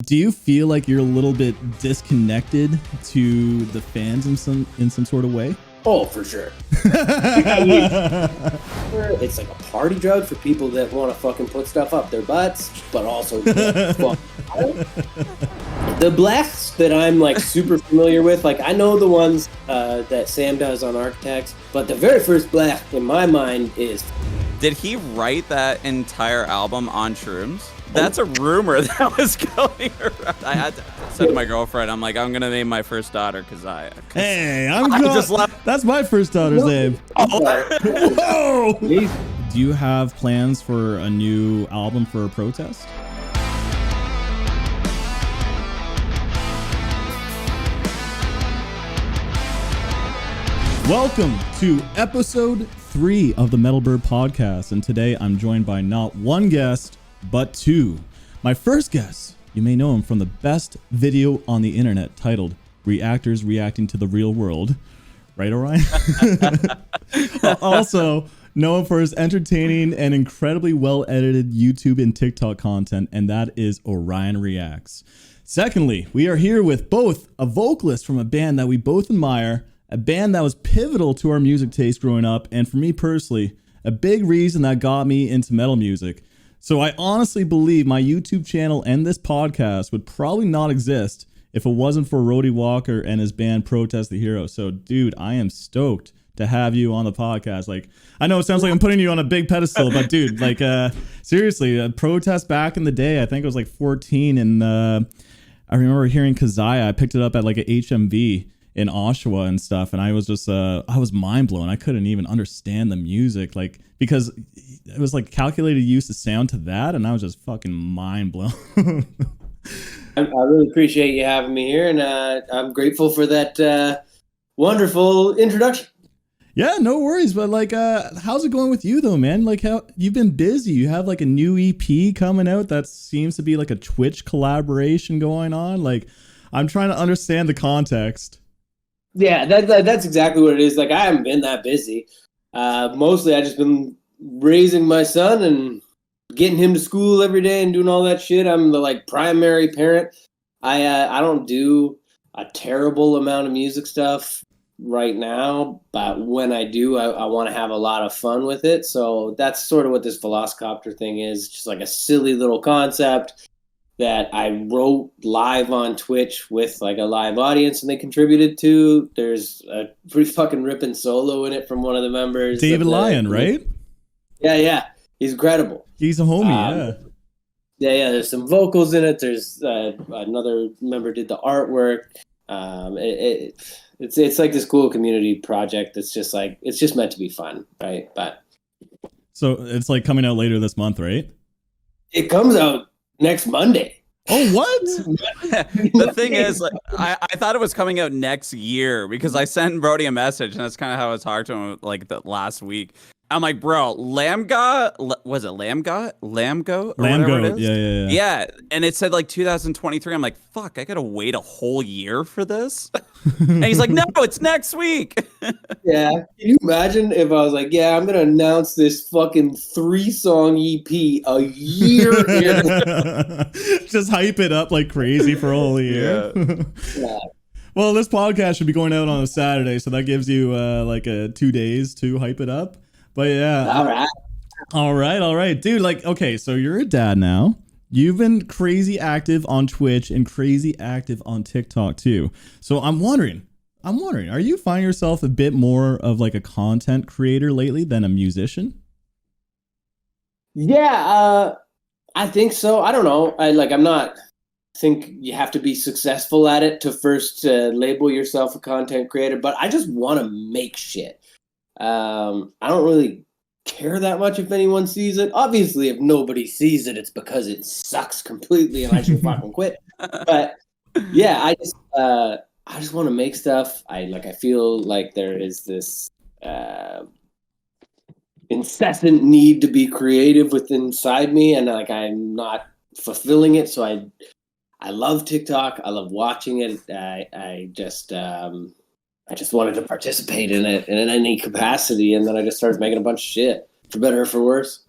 Do you feel like you're a little bit disconnected to the fans in some sort of way? Oh, for sure. I mean, it's like a party drug for people that want to fucking put stuff up their butts, but also fuck. The blacks that I'm like super familiar with, like I know the ones that Sam does on Architects, but the very first black in my mind is. Did he write that entire album on shrooms? That's a rumor that was going around. I had to say to my girlfriend, I'm like, I'm gonna name my first daughter Kezia. Hey, that's my first daughter's name. Oh. Whoa! Do you have plans for a new album for a protest? Welcome to episode 3 of the METALBIRB Podcast, and today I'm joined by not one guest, but two. My first guest, you may know him from the best video on the internet titled Reactors Reacting to the Real World. Right, Ohrion? Also, know him for his entertaining and incredibly well-edited YouTube and TikTok content, and that is Ohrion Reacts. Secondly, we are here with both a vocalist from a band that we both admire, a band that was pivotal to our music taste growing up, and for me personally, a big reason that got me into metal music. So I honestly believe my YouTube channel and this podcast would probably not exist if it wasn't for Rody Walker and his band Protest the Hero. So dude, I am stoked to have you on the podcast. Like, I know it sounds like I'm putting you on a big pedestal, but dude, like seriously, Protest back in the day, I think it was like 14, and I remember hearing Kezia. I picked it up at like a HMV in Oshawa and stuff, and I was just I was mind blown. I couldn't even understand the music, like, because it was like calculated use of sound to that, and I was just fucking mind blown. I really appreciate you having me here, and I'm grateful for that wonderful introduction. Yeah, no worries. But like, how's it going with you though, man? Like, how you've been busy? You have like a new EP coming out that seems to be like a Twitch collaboration going on. Like, I'm trying to understand the context. Yeah, that's exactly what it is. Like, I haven't been that busy. Mostly I just been raising my son and getting him to school every day and doing all that shit. I'm the like primary parent. I don't do a terrible amount of music stuff right now, but when I do, I want to have a lot of fun with it. So that's sort of what this Velocicopter thing is, just like a silly little concept that I wrote live on Twitch with like a live audience and they contributed to. There's a pretty fucking ripping solo in it from one of the members. David Lyon, right? Yeah. He's incredible. He's a homie, yeah. Yeah, there's some vocals in it. There's another member did the artwork. It's like this cool community project that's just like, it's just meant to be fun, right? But so it's like coming out later this month, right? It comes out next Monday. Oh, what? The thing is, like, I thought it was coming out next year because I sent Brody a message, and that's kind of how I was talking to him like the last week. I'm like, bro, was it Lamgo? Yeah, and it said like 2023. I'm like, fuck, I gotta wait a whole year for this. And he's like, no, it's next week. Yeah, can you imagine if I was like, yeah, I'm gonna announce this fucking 3-song EP a year in. Just hype it up like crazy for a whole year. Yeah. Well, this podcast should be going out on a Saturday, so that gives you like 2 days to hype it up. But yeah. All right. Dude, like, okay, so you're a dad now. You've been crazy active on Twitch and crazy active on TikTok too. So I'm wondering, are you finding yourself a bit more of like a content creator lately than a musician? Yeah, I think so. I don't know. I think you have to be successful at it to first label yourself a content creator, but I just want to make shit. I don't really care that much if anyone sees it. Obviously, if nobody sees it, it's because it sucks completely and I should fucking quit. But yeah, I just want to make stuff. I feel like there is this incessant need to be creative inside me, and like I'm not fulfilling it. So I love TikTok. I love watching it. I just wanted to participate in it in any capacity, and then I just started making a bunch of shit, for better or for worse.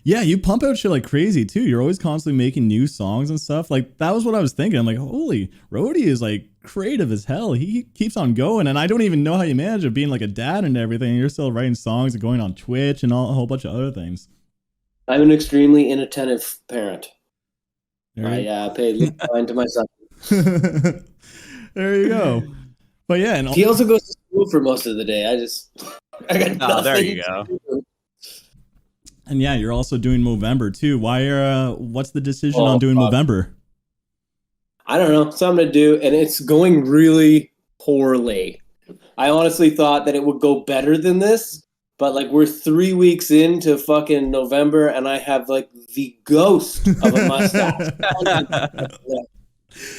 Yeah, you pump out shit like crazy too. You're always constantly making new songs and stuff. Like that was what I was thinking. I'm like, holy, Rody is like creative as hell. He keeps on going, and I don't even know how you manage it being like a dad and everything. You're still writing songs and going on Twitch and a whole bunch of other things. I'm an extremely inattentive parent. There I pay little mind to my son. There you go. But yeah, and He also goes to school for most of the day. I got nothing. There you go. And yeah, you're also doing Movember too. What's the decision on doing Movember? I don't know. Something to do, and it's going really poorly. I honestly thought that it would go better than this, but like we're 3 weeks into fucking November, and I have like the ghost of a mustache.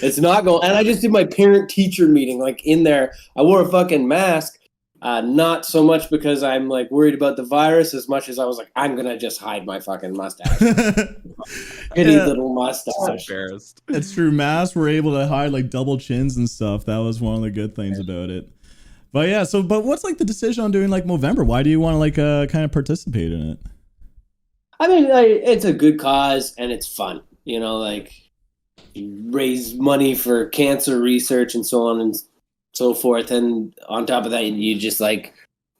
It's not going. And I just did my parent-teacher meeting, like in there. I wore a fucking mask. Not so much because I'm like worried about the virus as much as I was like, I'm gonna just hide my fucking mustache. Itty little mustache. It's true. Masks were able to hide like double chins and stuff. That was one of the good things about it. But yeah, but what's like the decision on doing like Movember? Why do you want to like kind of participate in it? I mean, it's a good cause and it's fun. You know, like you raise money for cancer research and so on and so forth, and on top of that, you just like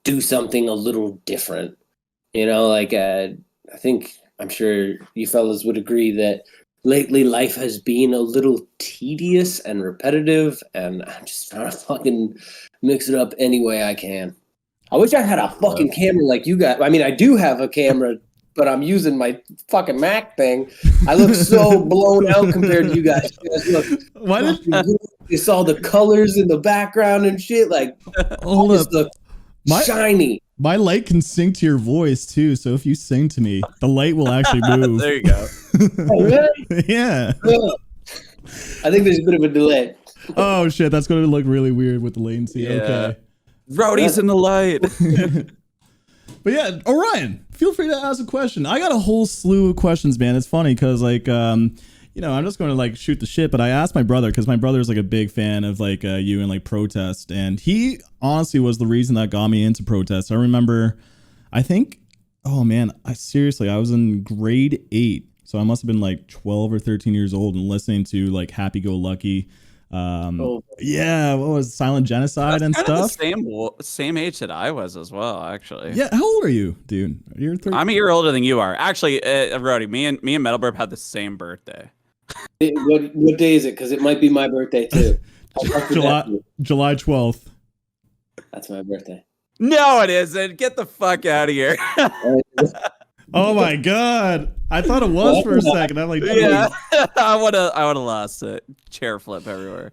do something a little different, you know. Like I'm sure you fellas would agree that lately life has been a little tedious and repetitive, and I'm just trying to fucking mix it up any way I can. I wish I had a fucking camera like you got. I mean, I do have a camera, but I'm using my fucking Mac thing. I look so blown out compared to you guys. Why did you saw the colors in the background and shit? Like, hold up, look shiny. My light can sync to your voice too, so if you sing to me, the light will actually move. There you go. Oh, really? Yeah. I think there's a bit of a delay. Oh shit, that's going to look really weird with the latency. Yeah. Okay. Rody's in the light. But yeah, Orion, feel free to ask a question. I got a whole slew of questions, man. It's funny because like, you know, I'm just going to like shoot the shit, but I asked my brother because my brother's like a big fan of like you and like protest, and he honestly was the reason that got me into protest. I remember, I think, oh man, I was in grade 8, so I must have been like 12 or 13 years old and listening to like Happy Go Lucky. Yeah, what was Silent Genocide and stuff? The same age that I was as well, actually. Yeah, how old are you, dude? You're 30. I'm a year older than you are. Actually, Rody, me and METALBIRB had the same birthday. What day is it? Because it might be my birthday too. July 12th. That's my birthday. No, it isn't. Get the fuck out of here. Oh my god! I thought it was for a second. I'm like, yeah, I would have lost it. Chair flip everywhere.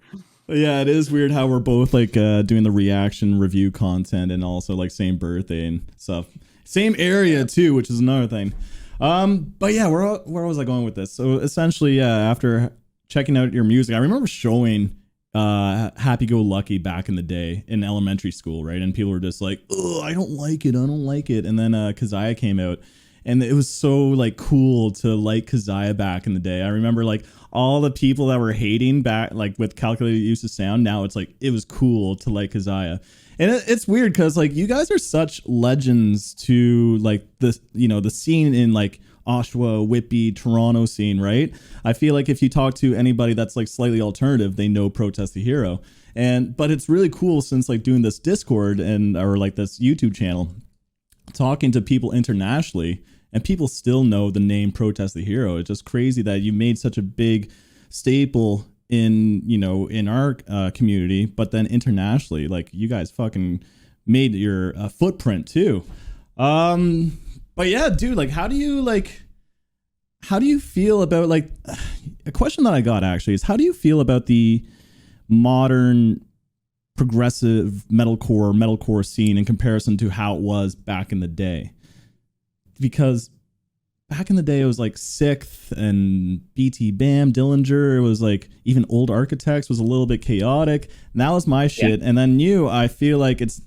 Yeah, it is weird how we're both like doing the reaction review content and also like same birthday and stuff, same area too, which is another thing. But yeah, where was I going with this? So essentially, after checking out your music, I remember showing Happy Go Lucky back in the day in elementary school, right? And people were just like, "Oh, I don't like it. And then Kezia came out. And it was so like cool to like Kezia back in the day. I remember like all the people that were hating back like with calculated use of sound. Now it's like it was cool to like Kezia. And it's weird because like you guys are such legends to like the, you know, the scene in like Oshawa, Whitby, Toronto scene, right? I feel like if you talk to anybody that's like slightly alternative, they know Protest the Hero. But it's really cool since like doing this Discord or like this YouTube channel, talking to people internationally, and people still know the name Protest the Hero. It's just crazy that you made such a big staple in our community, but then internationally, like you guys fucking made your footprint too. But yeah, dude, like how do you feel about like a question that I got actually is how do you feel about the modern progressive metalcore scene in comparison to how it was back in the day? Because back in the day it was like Sixth and BT Bam, Dillinger, it was like even Old Architects was a little bit chaotic, and that was my shit. Yeah. And then I feel like it's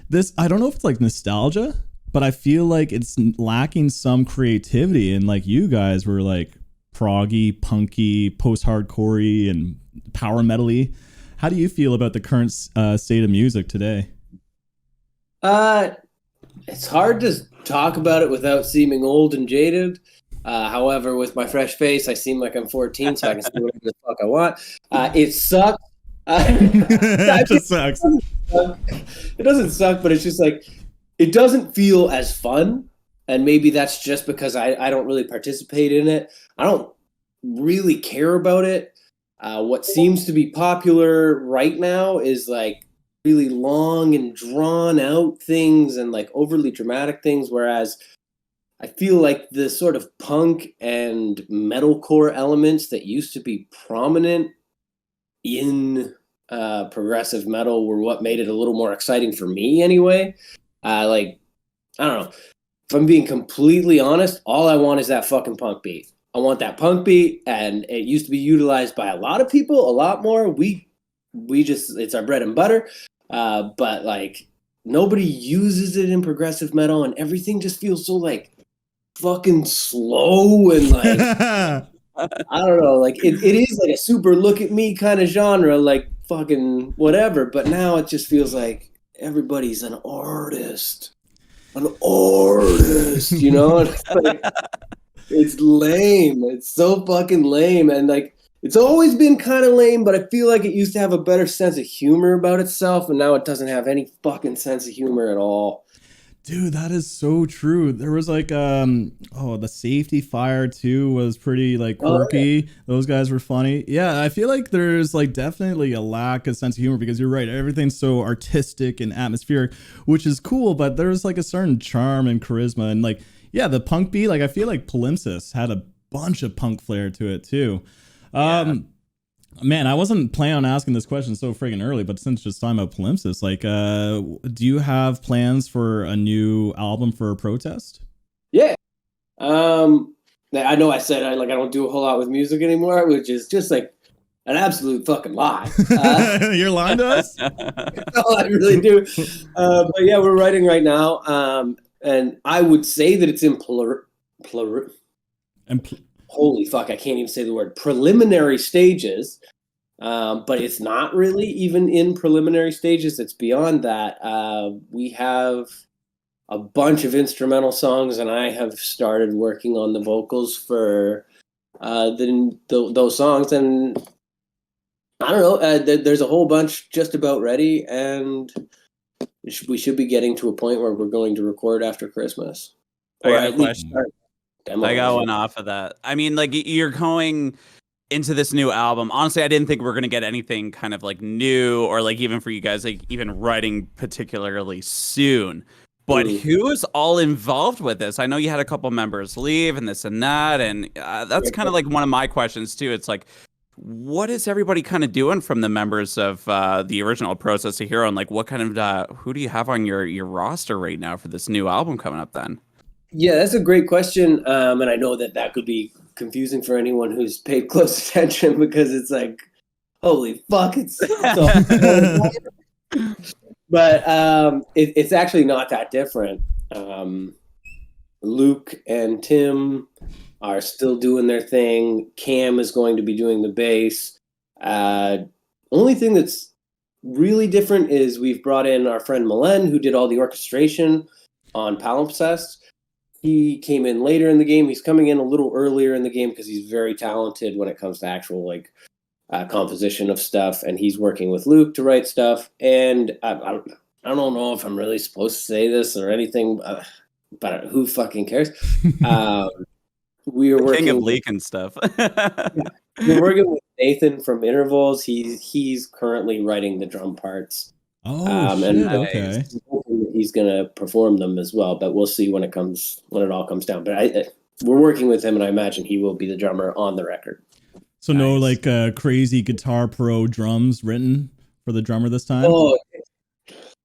this, I don't know if it's like nostalgia, but I feel like it's lacking some creativity, and like you guys were like proggy, punky, post-hardcore-y and power metal-y. How do you feel about the current state of music today? it's hard to talk about it without seeming old and jaded. However, with my fresh face, I seem like I'm 14, so I can say whatever the fuck I want. It sucks. It just sucks. It doesn't suck, but it's just like, it doesn't feel as fun. And maybe that's just because I don't really participate in it. I don't really care about it. What seems to be popular right now is like really long and drawn out things and like overly dramatic things, whereas I feel like the sort of punk and metalcore elements that used to be prominent in progressive metal were what made it a little more exciting for me anyway. Like, I don't know. If I'm being completely honest, all I want is that fucking punk beat. I want that punk beat, and it used to be utilized by a lot of people, a lot more. We just, it's our bread and butter. But like, nobody uses it in progressive metal, and everything just feels so like fucking slow and like I don't know, like it is like a super look at me kind of genre, like fucking whatever, but now it just feels like everybody's an artist, you know. And it's like, it's lame, it's so fucking lame, and like it's always been kind of lame, but I feel like it used to have a better sense of humor about itself, and now it doesn't have any fucking sense of humor at all. Dude, that is so true. There was like the Safety Fire too was pretty like quirky. Those guys were funny. Yeah, I feel like there's like definitely a lack of sense of humor, because you're right, everything's so artistic and atmospheric, which is cool, but there's like a certain charm and charisma, and like, yeah, the punk beat, like I feel like Palimpsest had a bunch of punk flair to it too. Man, I wasn't planning on asking this question so friggin' early, but since just talking about Palimpsest, like, do you have plans for a new album for Protest? Yeah. I know I said I don't do a whole lot with music anymore, which is just like an absolute fucking lie. You're lying to us? No, I really do. But yeah, we're writing right now. And I would say that it's in holy fuck, I can't even say the word preliminary stages. But it's not really even in preliminary stages. It's beyond that. We have a bunch of instrumental songs, and I have started working on the vocals for those songs. And I don't know, there's a whole bunch just about ready, and we should be getting to a point where we're going to record after Christmas. I got a question. I got one off of that. I mean, like, you're going into this new album. Honestly, I didn't think we were going to get anything kind of like new, or like even for you guys, like even writing particularly soon. But who is all involved with this? I know you had a couple members leave and this and that, and that's kind of like one of my questions too. It's like, what is everybody kind of doing from the members of the original Process to Hero, and like what kind of who do you have on your roster right now for this new album coming up then? Yeah, that's a great question. And I know that could be confusing for anyone who's paid close attention, because it's like, holy fuck, it's so but it's actually not that different. Luke and Tim are still doing their thing. Cam is going to be doing the bass. Only thing that's really different is we've brought in our friend Malen, who did all the orchestration on Palimpsest. He came in later in the game. He's coming in a little earlier in the game because he's very talented when it comes to actual like composition of stuff, and he's working with Luke to write stuff. And I don't know if I'm really supposed to say this or anything, but who fucking cares? We are working king of leaking stuff. Yeah, we're working with Nathan from Intervals. He's currently writing the drum parts. Oh, shit, and okay. He's gonna perform them as well, but we'll see when it all comes down. But we're working with him, and I imagine he will be the drummer on the record. So nice. No like crazy Guitar Pro drums written for the drummer this time? Oh,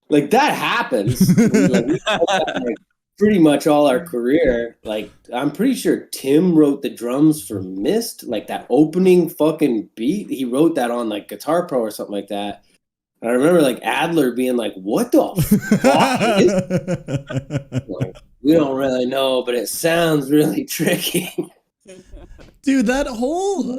like that happens. We've done that, like, pretty much all our career. Like, I'm pretty sure Tim wrote the drums for Mist, like that opening fucking beat. He wrote that on like Guitar Pro or something like that. And I remember like Adler being like, "What the fuck is?" Like, we don't really know, but it sounds really tricky. Dude, that whole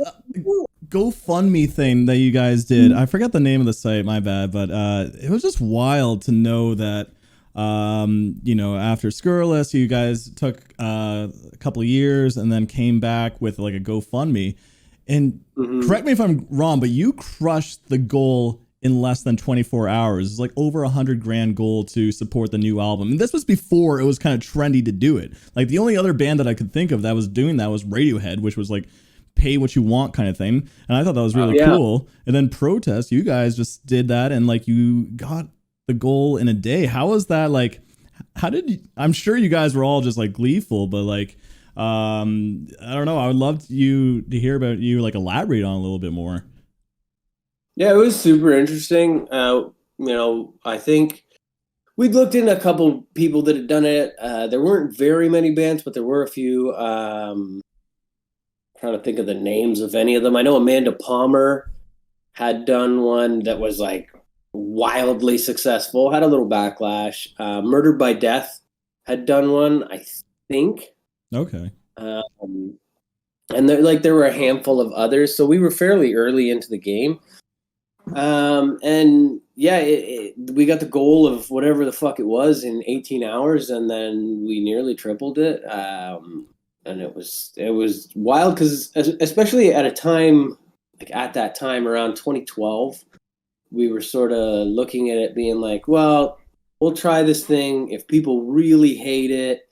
GoFundMe thing that you guys did, I forgot the name of the site, my bad, but it was just wild to know that After Scurrilous, you guys took a couple of years and then came back with like a GoFundMe. And correct me if I'm wrong, but you crushed the goal in less than 24 hours. It's like over $100,000 goal to support the new album. And this was before it was kind of trendy to do it. Like the only other band that I could think of that was doing that was Radiohead, which was like pay what you want kind of thing. And I thought that was really cool. And then Protest, you guys just did that and like you got the goal in a day. How was that? Like, I'm sure you guys were all just like gleeful, but like, I don't know. I would love to hear about you, like elaborate on a little bit more. Yeah, it was super interesting. I think we'd looked into a couple people that had done it. There weren't very many bands, but there were a few. Trying to think of the names of any of them. I know Amanda Palmer had done one that was like wildly successful, had a little backlash. Murdered by Death had done one, I think. Okay. And there were a handful of others, so we were fairly early into the game. We got the goal of whatever the fuck it was in 18 hours, and then we nearly tripled it. And it was wild because especially at a time like at that time around 2012, we were sort of looking at it being like, well, we'll try this thing. If people really hate it,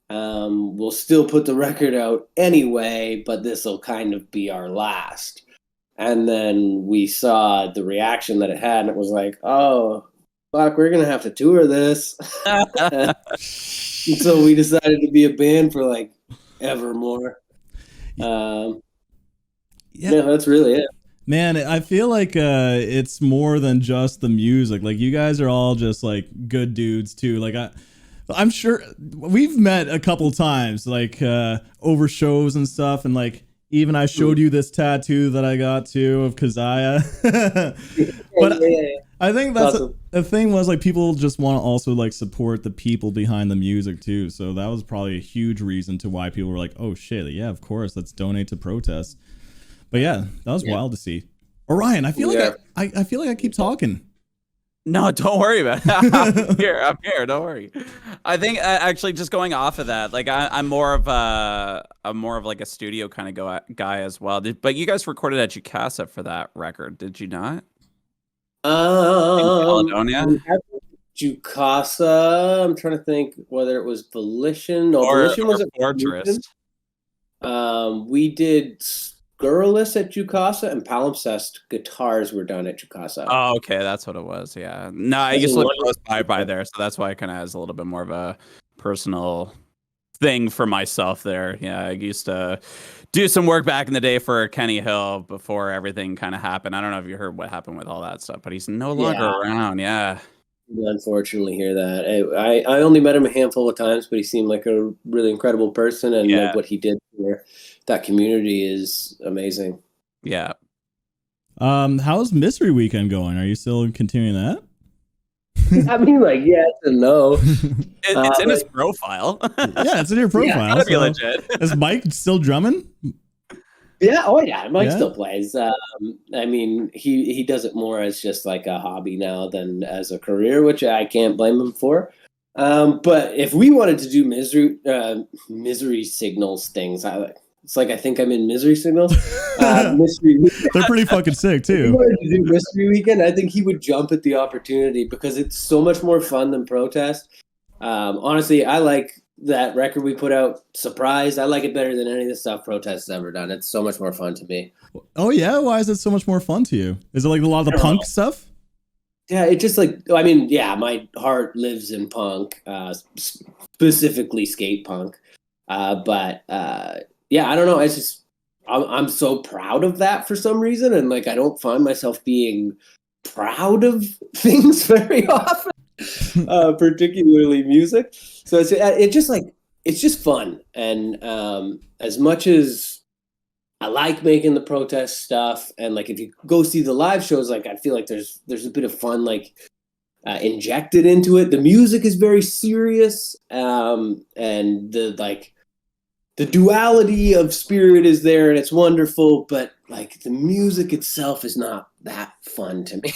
we'll still put the record out anyway, but this will kind of be our last. And then we saw the reaction that it had, and it was like, oh, fuck, we're going to have to tour this. And so we decided to be a band for like evermore. Yeah, that's really it. Man, I feel like it's more than just the music. Like you guys are all just like good dudes too. Like I'm sure we've met a couple times, like over shows and stuff, and like even I showed you this tattoo that I got too of Kezia. But I think that's awesome. The thing was like people just want to also like support the people behind the music too. So that was probably a huge reason to why people were like, oh shit, yeah, of course, let's donate to Protest. But yeah, that was wild to see. Orion, I feel like I feel like I keep talking. No, don't worry about it. I'm here. Don't worry. I think actually just going off of that, like I'm more of like a studio kind of guy as well. But you guys recorded at Jukasa for that record, did you not? In Caledonia? Jukasa. I'm trying to think whether it was Volition. No, Volition was Fortress. We did Scurrilous at Jukasa, and Palimpsest guitars were done at Jukasa. Oh, okay, that's what it was. Yeah, no, I used to live close by there, so that's why it kind of has a little bit more of a personal thing for myself there. Yeah, I used to do some work back in the day for Kenny Hill before everything kind of happened. I don't know if you heard what happened with all that stuff, but he's no longer around. Yeah. Unfortunately hear that. I only met him a handful of times, but he seemed like a really incredible person, and like what he did for that community is amazing. Yeah. How's Mystery Weekend going? Are you still continuing that? I mean, like, yes and no. It's in his profile. Yeah, it's in your profile. Gotta be legit. Is Mike still drumming? Yeah, oh yeah, Mike still plays. I mean, he does it more as just like a hobby now than as a career, which I can't blame him for. But if we wanted to do misery signals things, it's like I think I'm in Misery Signals. Mystery Weekend. They're pretty fucking sick too. If we wanted to do Mystery Weekend, I think he would jump at the opportunity because it's so much more fun than Protest. Honestly, I like that record we put out, Surprise. I like it better than any of the stuff Protest has ever done. It's so much more fun to me. Oh yeah? Why is it so much more fun to you? Is it like a lot of the punk stuff? Yeah, it just like, I mean, yeah, my heart lives in punk, specifically skate punk. Yeah, I don't know. It's just, I'm so proud of that for some reason. And like, I don't find myself being proud of things very often, particularly music. So it's just fun. And as much as I like making the Protest stuff, and like if you go see the live shows, like I feel like there's a bit of fun like injected into it. The music is very serious, and the duality of spirit is there, and it's wonderful. But like the music itself is not that fun to me.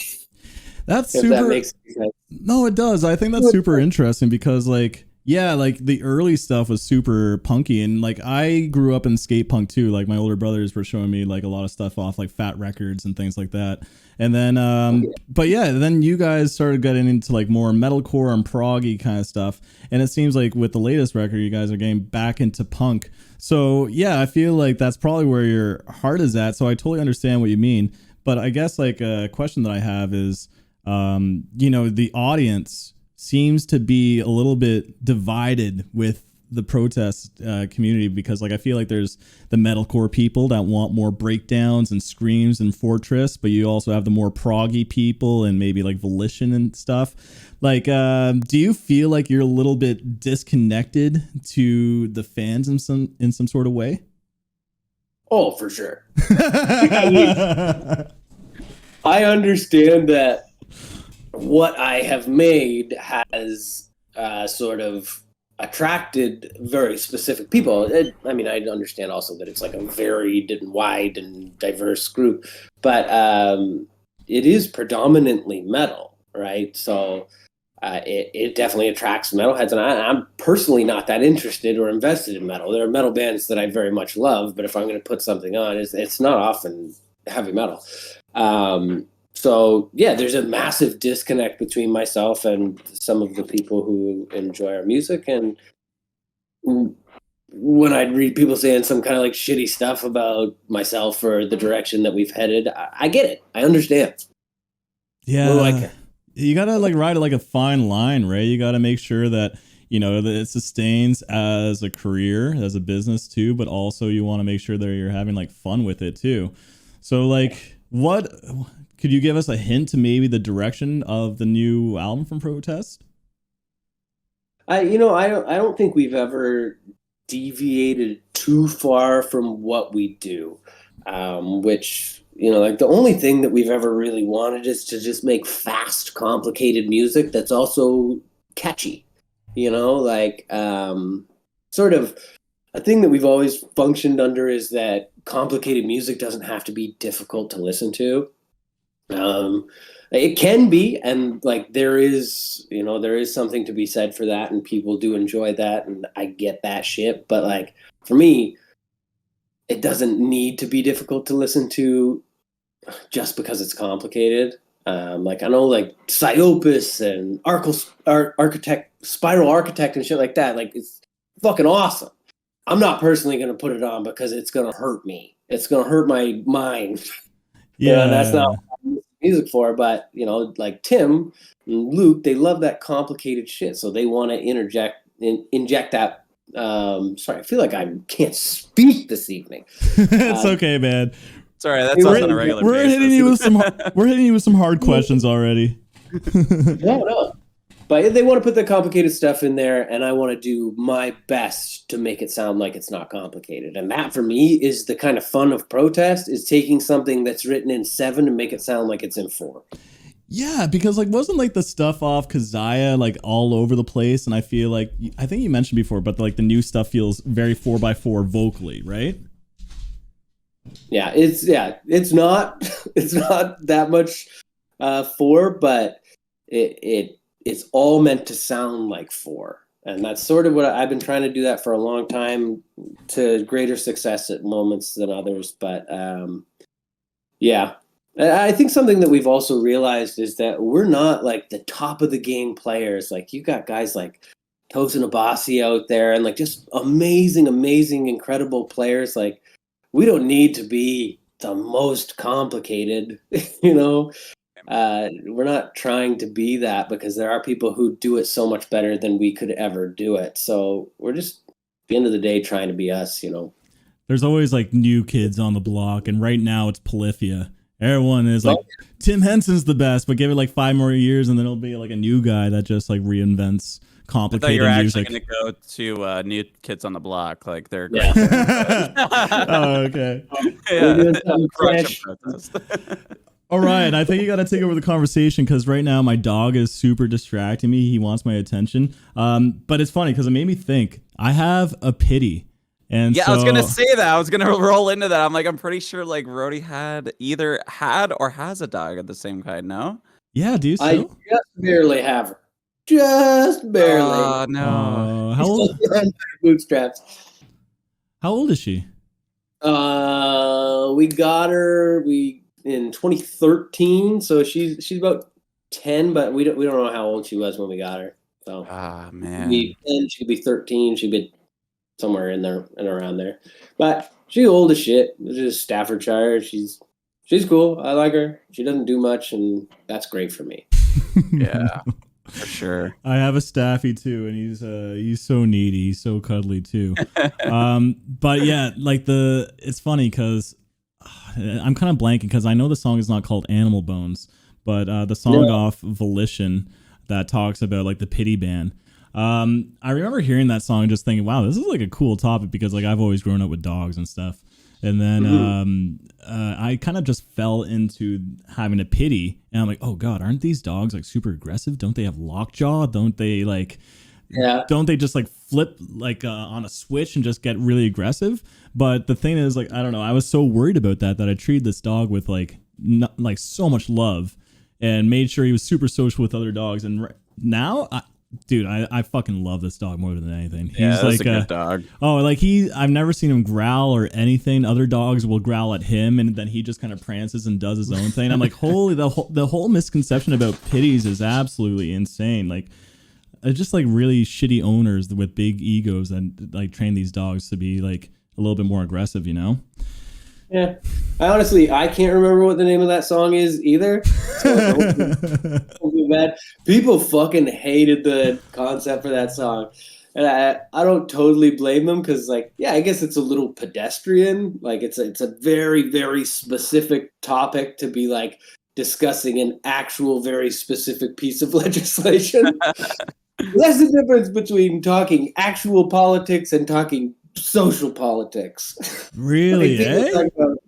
That's if super. that makes sense. No, it does. I think that's super interesting because like, yeah, like the early stuff was super punky, and like I grew up in skate punk too. Like my older brothers were showing me like a lot of stuff off like Fat Records and things like that. And then, but yeah, then you guys started getting into like more metalcore and proggy kind of stuff. And it seems like with the latest record, you guys are getting back into punk. So yeah, I feel like that's probably where your heart is at. So I totally understand what you mean. But I guess like a question that I have is, you know, the audience seems to be a little bit divided with the protest community, because like I feel like there's the metalcore people that want more breakdowns and screams and Fortress, but you also have the more proggy people and maybe like Volition and stuff. Like, do you feel like you're a little bit disconnected to the fans in some sort of way? Oh, for sure. I understand that what I have made has sort of attracted very specific people. I mean, I understand also that it's like a varied and wide and diverse group, but it is predominantly metal, right? So it definitely attracts metalheads, and I'm personally not that interested or invested in metal. There are metal bands that I very much love, but if I'm going to put something on, it's not often heavy metal. So yeah, there's a massive disconnect between myself and some of the people who enjoy our music. And when I read people saying some kind of like shitty stuff about myself or the direction that we've headed, I get it. I understand. Yeah. Like, you got to like ride like a fine line, right? You got to make sure that, you know, that it sustains as a career, as a business too, but also you want to make sure that you're having like fun with it too. So like, what could you give us a hint to maybe the direction of the new album from Protest? I don't think we've ever deviated too far from what we do, which, you know, like the only thing that we've ever really wanted is to just make fast, complicated music that's also catchy, you know, like sort of a thing that we've always functioned under is that complicated music doesn't have to be difficult to listen to. It can be, and like there is something to be said for that, and people do enjoy that, and I get that shit. But like for me, it doesn't need to be difficult to listen to just because it's complicated. Like I know like Psyopus and Spiral Architect and shit like that. Like it's fucking awesome. I'm not personally going to put it on because it's going to hurt me. It's going to hurt my mind. Yeah, that's not what I'm music for. But you know, like Tim and Luke, they love that complicated shit, so they want to inject that. Sorry, I feel like I can't speak this evening. It's okay, man. Sorry, that's also on a regular basis. We're hitting you with some hard questions already. No. But they want to put the complicated stuff in there, and I want to do my best to make it sound like it's not complicated. And that, for me, is the kind of fun of Protest, is taking something that's written in 7 and make it sound like it's in 4. Yeah, because like wasn't like the stuff off Kezia like all over the place, and I feel like I think you mentioned before, but like the new stuff feels very 4x4 vocally, right? Yeah, it's not that much 4, but it's all meant to sound like 4. And that's sort of what I've been trying to do that for a long time, to greater success at moments than others. But yeah, I think something that we've also realized is that we're not like the top of the game players. Like you got guys like Tosin Abasi out there and like just amazing, incredible players. Like we don't need to be the most complicated, you know? We're not trying to be that, because there are people who do it so much better than we could ever do it. So we're just, at the end of the day, trying to be us, you know. There's always like new kids on the block, and right now it's Polyphia. Everyone is like, Tim Henson's the best, but give it like 5 more years and then it'll be like a new guy that just like reinvents complicated music. I thought you were actually going to go to New Kids on the Block. Like they're great. Oh, okay. All right, I think you got to take over the conversation, because right now my dog is super distracting me. He wants my attention. But it's funny because it made me think. I have a pity. And yeah, so, I was gonna say that. I was gonna roll into that. I'm like, I'm pretty sure like Rody either had or has a dog of the same kind. No. Yeah, do you I still? just barely have her. Just barely. Oh no. How old? Bootstraps. How old is she? We got her in 2013, so she's about 10, but we don't know how old she was when we got her. So Man. she'd be 10, she'd be 13, she'd be somewhere in there and around there. But she's old as shit. This is Staffordshire. She's cool. I like her. She doesn't do much, and that's great for me. Yeah. For sure. I have a Staffy too, and he's so needy, he's so cuddly too. But yeah, like it's funny because I'm kind of blanking because I know the song is not called Animal Bones, but the song off Volition that talks about like the pity ban. I remember hearing that song and just thinking, wow, this is like a cool topic because like I've always grown up with dogs and stuff. And then I kind of just fell into having a pity, and I'm like, oh god, aren't these dogs like super aggressive? Don't they have lockjaw? Don't they like? Yeah. Don't they just like flip like on a switch and just get really aggressive? But the thing is, like, I don't know. I was so worried about that I treated this dog with like so much love, and made sure he was super social with other dogs. And now, dude, I fucking love this dog more than anything. He's like a good dog. Oh, like I've never seen him growl or anything. Other dogs will growl at him, and then he just kind of prances and does his own thing. I'm like, holy, the whole misconception about pitties is absolutely insane. Like, it's just like really shitty owners with big egos and like train these dogs to be like a little bit more aggressive, you know? Yeah. I can't remember what the name of that song is either. So don't be mad. People fucking hated the concept for that song. And I don't totally blame them because, like, yeah, I guess it's a little pedestrian. Like, it's a very, very specific topic to be, like, discussing an actual very specific piece of legislation. That's the difference between talking actual politics and talking social politics. Really? Like, talk about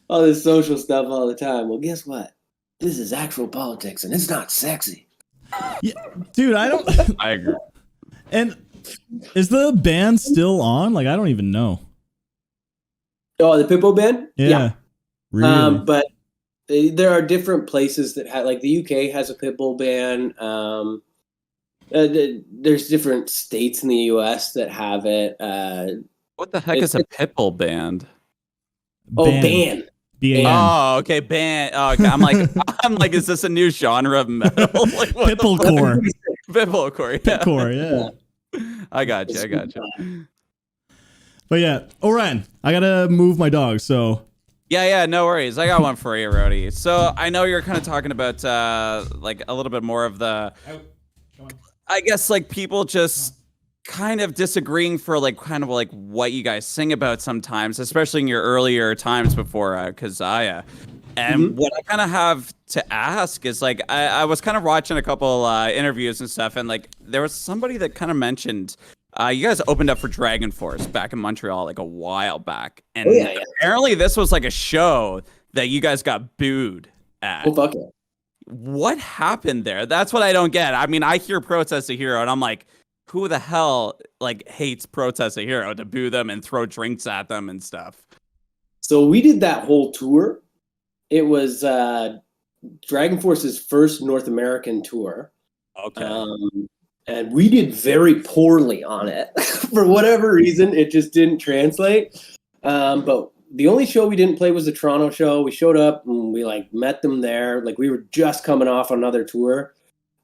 all this social stuff all the time. Well, guess what? This is actual politics, and it's not sexy. Yeah, dude, I agree. And is the band still on? Like, I don't even know. Oh, the Pitbull band? Yeah. Really? But there are different places that have, like, the UK has a Pitbull band. There's different states in the US that have it. What the heck is a Pitbull band? Band. Oh, okay, band. Oh, okay. I'm like, is this a new genre of metal? Like, Pitbullcore. Pitbullcore. Yeah. Pitbullcore, yeah. I got you. But yeah, Ryan, I gotta move my dog. So yeah, no worries. I got one for you, Rody. So I know you're kind of talking about like a little bit more of the, I guess, like people just kind of disagreeing for like kind of like what you guys sing about sometimes, especially in your earlier times before Kezia. And what I kind of have to ask is, like, I was kind of watching a couple interviews and stuff, and like there was somebody that kind of mentioned you guys opened up for Dragon Force back in Montreal like a while back, and apparently this was like a show that you guys got booed at. Oh, fuck it. What happened there? That's what I don't get. I mean, I hear Protest a Hero, and I'm like, who the hell like hates Protest a Hero to boo them and throw drinks at them and stuff? So we did that whole tour. It was Dragon Force's first North American tour. Okay. And we did very poorly on it. For whatever reason, it just didn't translate. But the only show we didn't play was the Toronto show. We showed up and we like met them there. Like we were just coming off another tour.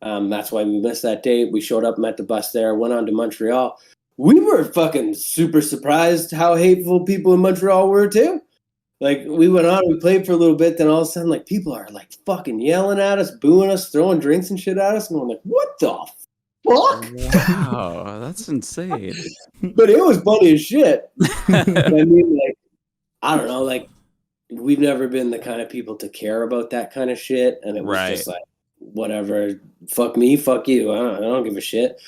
That's why we missed that date. We showed up, met the bus there, went on to Montreal. We were fucking super surprised how hateful people in Montreal were too. Like, we went on, we played for a little bit, then all of a sudden, like, people are, like, fucking yelling at us, booing us, throwing drinks and shit at us, and I'm like, what the fuck? Wow, that's insane. But it was funny as shit. I mean, like, I don't know, like, we've never been the kind of people to care about that kind of shit, and it was just like, whatever, fuck me, fuck you, I don't give a shit.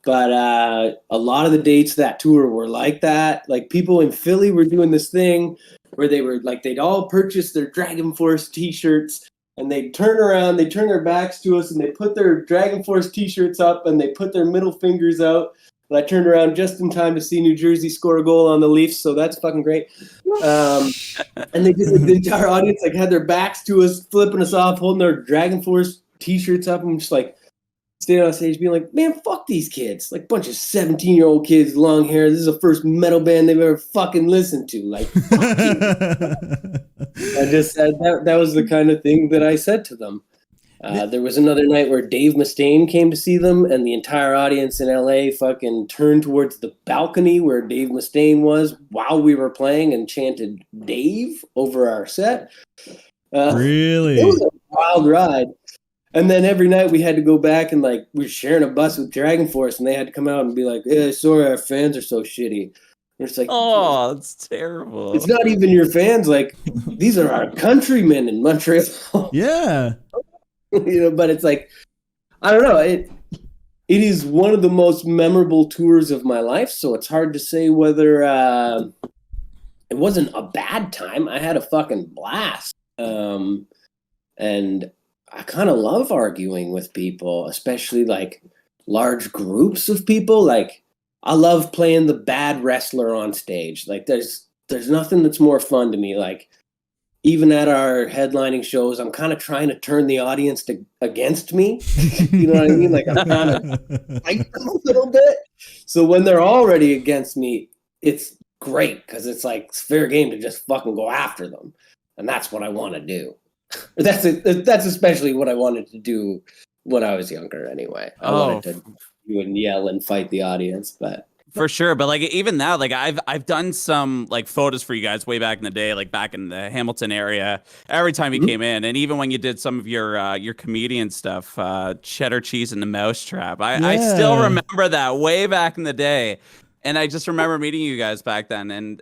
But a lot of the dates of that tour were like that. Like, people in Philly were doing this thing where they were like, they'd all purchase their Dragon Force t-shirts and they'd turn around, they turn their backs to us and they put their Dragon Force t-shirts up and they put their middle fingers out. And I turned around just in time to see New Jersey score a goal on the Leafs. So that's fucking great. And they just, like, the entire audience like had their backs to us, flipping us off, holding their Dragon Force t-shirts up. I'm just like standing on stage being like, man, fuck these kids. Like bunch of 17-year-old kids, long hair. This is the first metal band they've ever fucking listened to. Like, fuck you. I just said that was the kind of thing that I said to them. There was another night where Dave Mustaine came to see them, and the entire audience in LA fucking turned towards the balcony where Dave Mustaine was while we were playing and chanted Dave over our set. Really? It was a wild ride. And then every night we had to go back and like we were sharing a bus with Dragon Force, and they had to come out and be like, "Yeah, sorry, our fans are so shitty." And it's like, oh, it's terrible. It's not even your fans. Like these are our countrymen in Montreal. Yeah. But it's like, I don't know. It is one of the most memorable tours of my life. So it's hard to say whether it wasn't a bad time. I had a fucking blast. And I kind of love arguing with people, especially like large groups of people. Like I love playing the bad wrestler on stage. Like there's nothing that's more fun to me. Like even at our headlining shows, I'm kind of trying to turn the audience against me. You know what I mean? Like I'm trying to fight them a little bit. So when they're already against me, it's great because it's like it's fair game to just fucking go after them. And that's what I want to do. That's especially what I wanted to do when I was younger anyway. I wanted to do and yell and fight the audience, but for sure. But like even now, like I've done some like photos for you guys way back in the day, like back in the Hamilton area, every time you came in. And even when you did some of your comedian stuff, Cheddar Cheese and the Mousetrap, I still remember that way back in the day. And I just remember meeting you guys back then.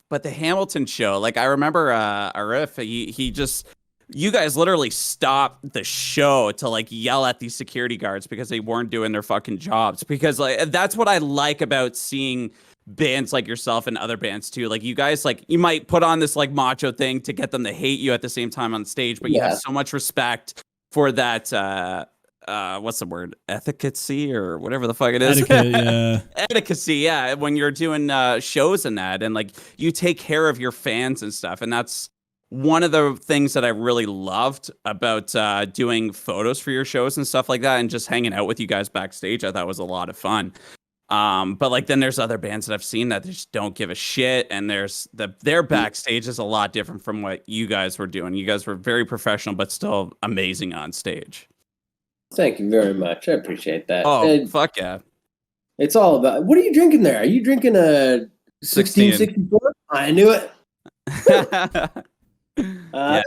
But the Hamilton show, like I remember Arif, he just, you guys literally stopped the show to like yell at these security guards because they weren't doing their fucking jobs. Because like that's what I like about seeing bands like yourself and other bands too. Like you guys, like you might put on this like macho thing to get them to hate you at the same time on stage, but you have so much respect for that what's the word? Ethicacy or whatever the fuck it is. Etiquette, yeah. When you're doing shows and that, and like you take care of your fans and stuff, and that's one of the things that I really loved about doing photos for your shows and stuff like that, and just hanging out with you guys backstage. I thought was a lot of fun. But like then there's other bands that I've seen that just don't give a shit, and their backstage is a lot different from what you guys were doing. You guys were very professional, but still amazing on stage. Thank you very much. I appreciate that. Oh, fuck yeah. It's all about, what are you drinking there? Are you drinking a 1664? I knew it. I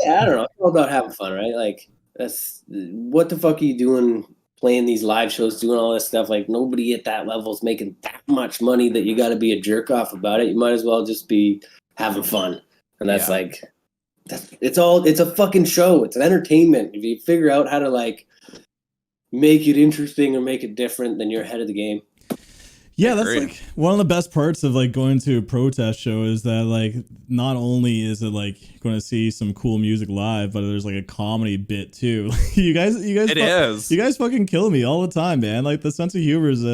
don't know. It's all about having fun, right? Like, that's what the fuck are you doing playing these live shows, doing all this stuff? Like, nobody at that level is making that much money that you got to be a jerk off about it. You might as well just be having fun. And that's like, it's a fucking show. It's an entertainment. If you figure out how to like make it interesting or make it different, then you're ahead of the game. Yeah, that's like one of the best parts of like going to a protest show is that like not only is it like going to see some cool music live, but there's like a comedy bit too. you guys fucking kill me all the time, man. Like the sense of humor is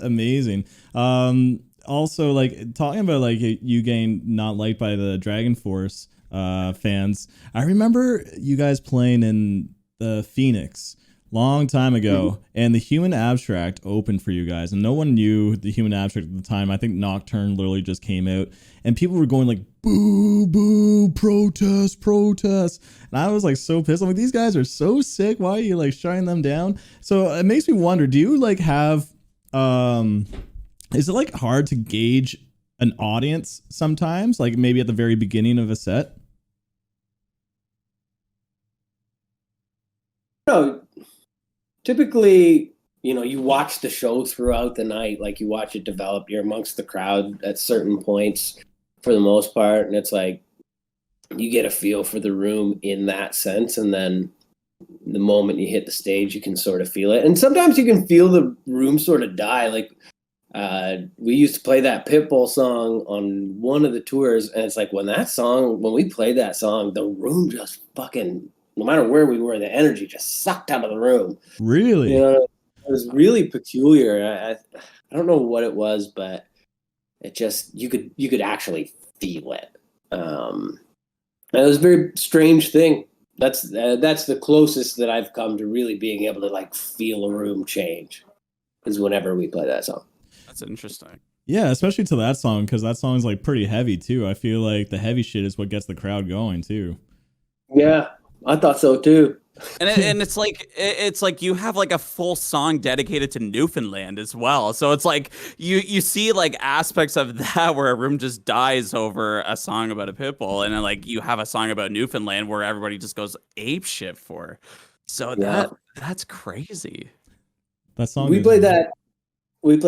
amazing. Also, like talking about like you getting not liked by the Dragon Force fans. I remember you guys playing in the Phoenix long time ago, and the Human Abstract opened for you guys, and no one knew the Human Abstract at the time. I think Nocturne literally just came out, and people were going like, boo, boo, protest, protest. And I was like so pissed. I'm like, these guys are so sick. Why are you like shutting them down? So it makes me wonder, do you like have, is it like hard to gauge an audience sometimes? Like maybe at the very beginning of a set? No. Typically, you watch the show throughout the night, like you watch it develop. You're amongst the crowd at certain points for the most part, and it's like you get a feel for the room in that sense, and then the moment you hit the stage, you can sort of feel it. And sometimes you can feel the room sort of die. Like we used to play that Pitbull song on one of the tours, and it's like when we played that song, the room just fucking, no matter where we were, the energy just sucked out of the room. Really? It was really peculiar. I don't know what it was, but it just, you could actually feel it. And it was a very strange thing. That's the closest that I've come to really being able to like feel a room change, is whenever we play that song. That's interesting. Yeah, especially to that song, because that song's like pretty heavy too. I feel like the heavy shit is what gets the crowd going too. Yeah, I thought so too. And it's like you have like a full song dedicated to Newfoundland as well. So it's like you see like aspects of that where a room just dies over a song about a pit bull, and then like you have a song about Newfoundland where everybody just goes ape shit for. So that's crazy. That song. We played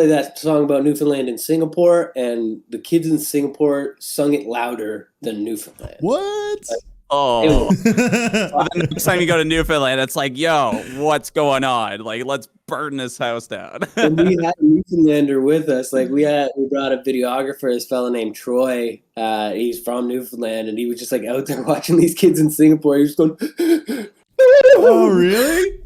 that song about Newfoundland in Singapore, and the kids in Singapore sung it louder than Newfoundland. What? Oh, the next time you go to Newfoundland, it's like, yo, what's going on? Like, let's burn this house down. And we had a Newfoundlander with us. Like, we brought a videographer, this fella named Troy. He's from Newfoundland, and he was just like out there watching these kids in Singapore. He was going, oh, really?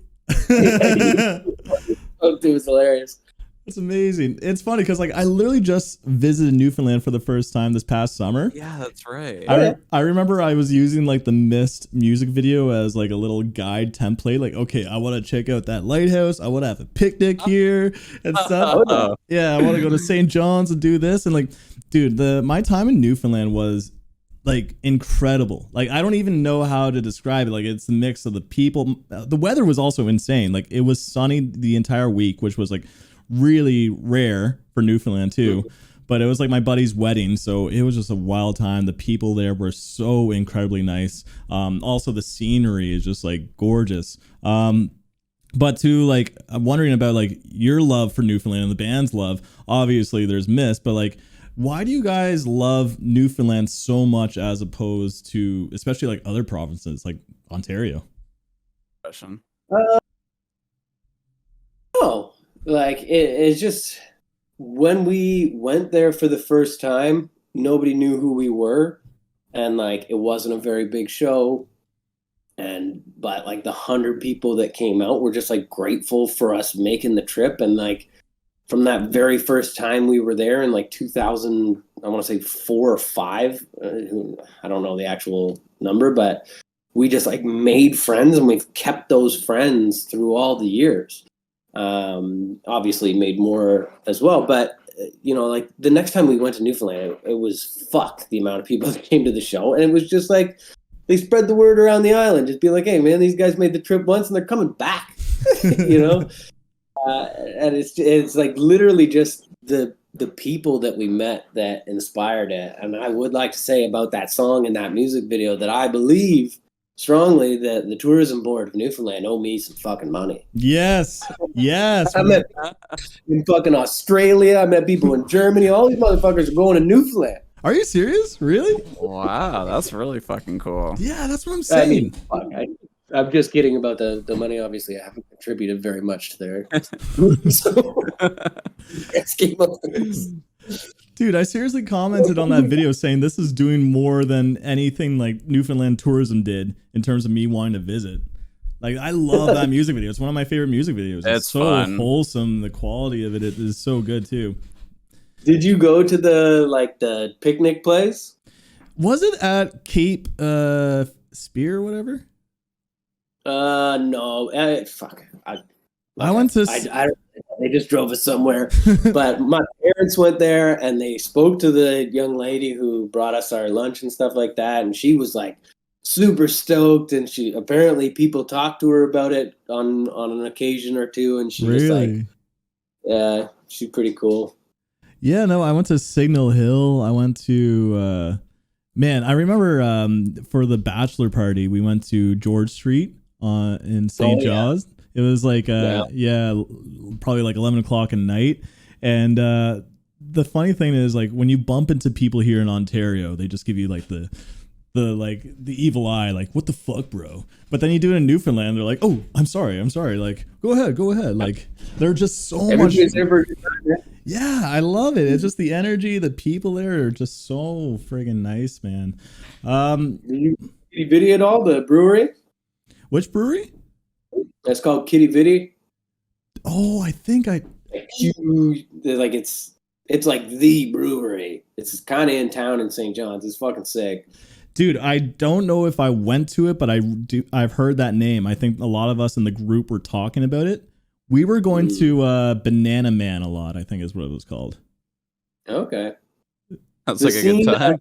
It was hilarious. That's amazing. It's funny because like I literally just visited Newfoundland for the first time this past summer. Yeah, that's right. I remember I was using like the Mist music video as like a little guide template. Like, okay, I want to check out that lighthouse. I want to have a picnic here and stuff. Yeah, I want to go to St. John's and do this. And like, dude, my time in Newfoundland was like incredible. Like, I don't even know how to describe it. Like, it's the mix of the people. The weather was also insane. Like, it was sunny the entire week, which was like really rare for Newfoundland too. But it was like my buddy's wedding, so it was just a wild time. The people there were so incredibly nice. Also the scenery is just like gorgeous. But to like, I'm wondering about like your love for Newfoundland and the band's love. Obviously there's Mist, but like, why do you guys love Newfoundland so much as opposed to especially like other provinces like Ontario? Question. Oh, like it's just when we went there for the first time, nobody knew who we were, and like it wasn't a very big show, but like the 100 people that came out were just like grateful for us making the trip. And like from that very first time we were there in like 2000, I want to say 4 or 5, I don't know the actual number, but we just like made friends, and we've kept those friends through all the years. Obviously made more as well, but you know, like the next time we went to Newfoundland, it was the amount of people that came to the show, and it was just like they spread the word around the island, just be like, hey man, these guys made the trip once and they're coming back. You know. And it's like literally just the people that we met that inspired it. And I would like to say about that song and that music video that I believe strongly that the tourism board of Newfoundland owe me some fucking money. Yes. I met in fucking Australia. I met people in Germany. All these motherfuckers are going to Newfoundland. Are you serious? Really? Wow, that's really fucking cool. Yeah, that's what I'm saying. I'm just kidding about the money. Obviously, I haven't contributed very much to their scheme of things. Dude, I seriously commented on that video saying this is doing more than anything like Newfoundland tourism did in terms of me wanting to visit. Like, I love that music video. It's one of my favorite music videos. It's so fun. Wholesome. The quality of it is so good too. Did you go to the picnic place? Was it at Cape Spear or whatever? No. Fuck. I went to. They just drove us somewhere, but my parents went there and they spoke to the young lady who brought us our lunch and stuff like that, and she was like super stoked, and she apparently people talked to her about it on an occasion or two, and she was like, yeah, she's pretty cool. Yeah, no, I went to Signal Hill. I went to man, I remember for the bachelor party we went to George Street in St. John's. It was like, probably like 11 o'clock at night. And the funny thing is, like, when you bump into people here in Ontario, they just give you like the evil eye, like, what the fuck, bro? But then you do it in Newfoundland, they're like, oh, I'm sorry. Like, go ahead. Like, they're just so much. Yeah, I love it. It's just the energy, the people there are just so friggin' nice, man. Did you video at all, the brewery? Which brewery? That's called Kitty Vitty. Oh, I think it's like the brewery. It's kind of in town in St. John's. It's fucking sick. Dude, I don't know if I went to it, but I've heard that name. I think a lot of us in the group were talking about it. We were going to Banana Man a lot, I think is what it was called. Okay. That's like a good time.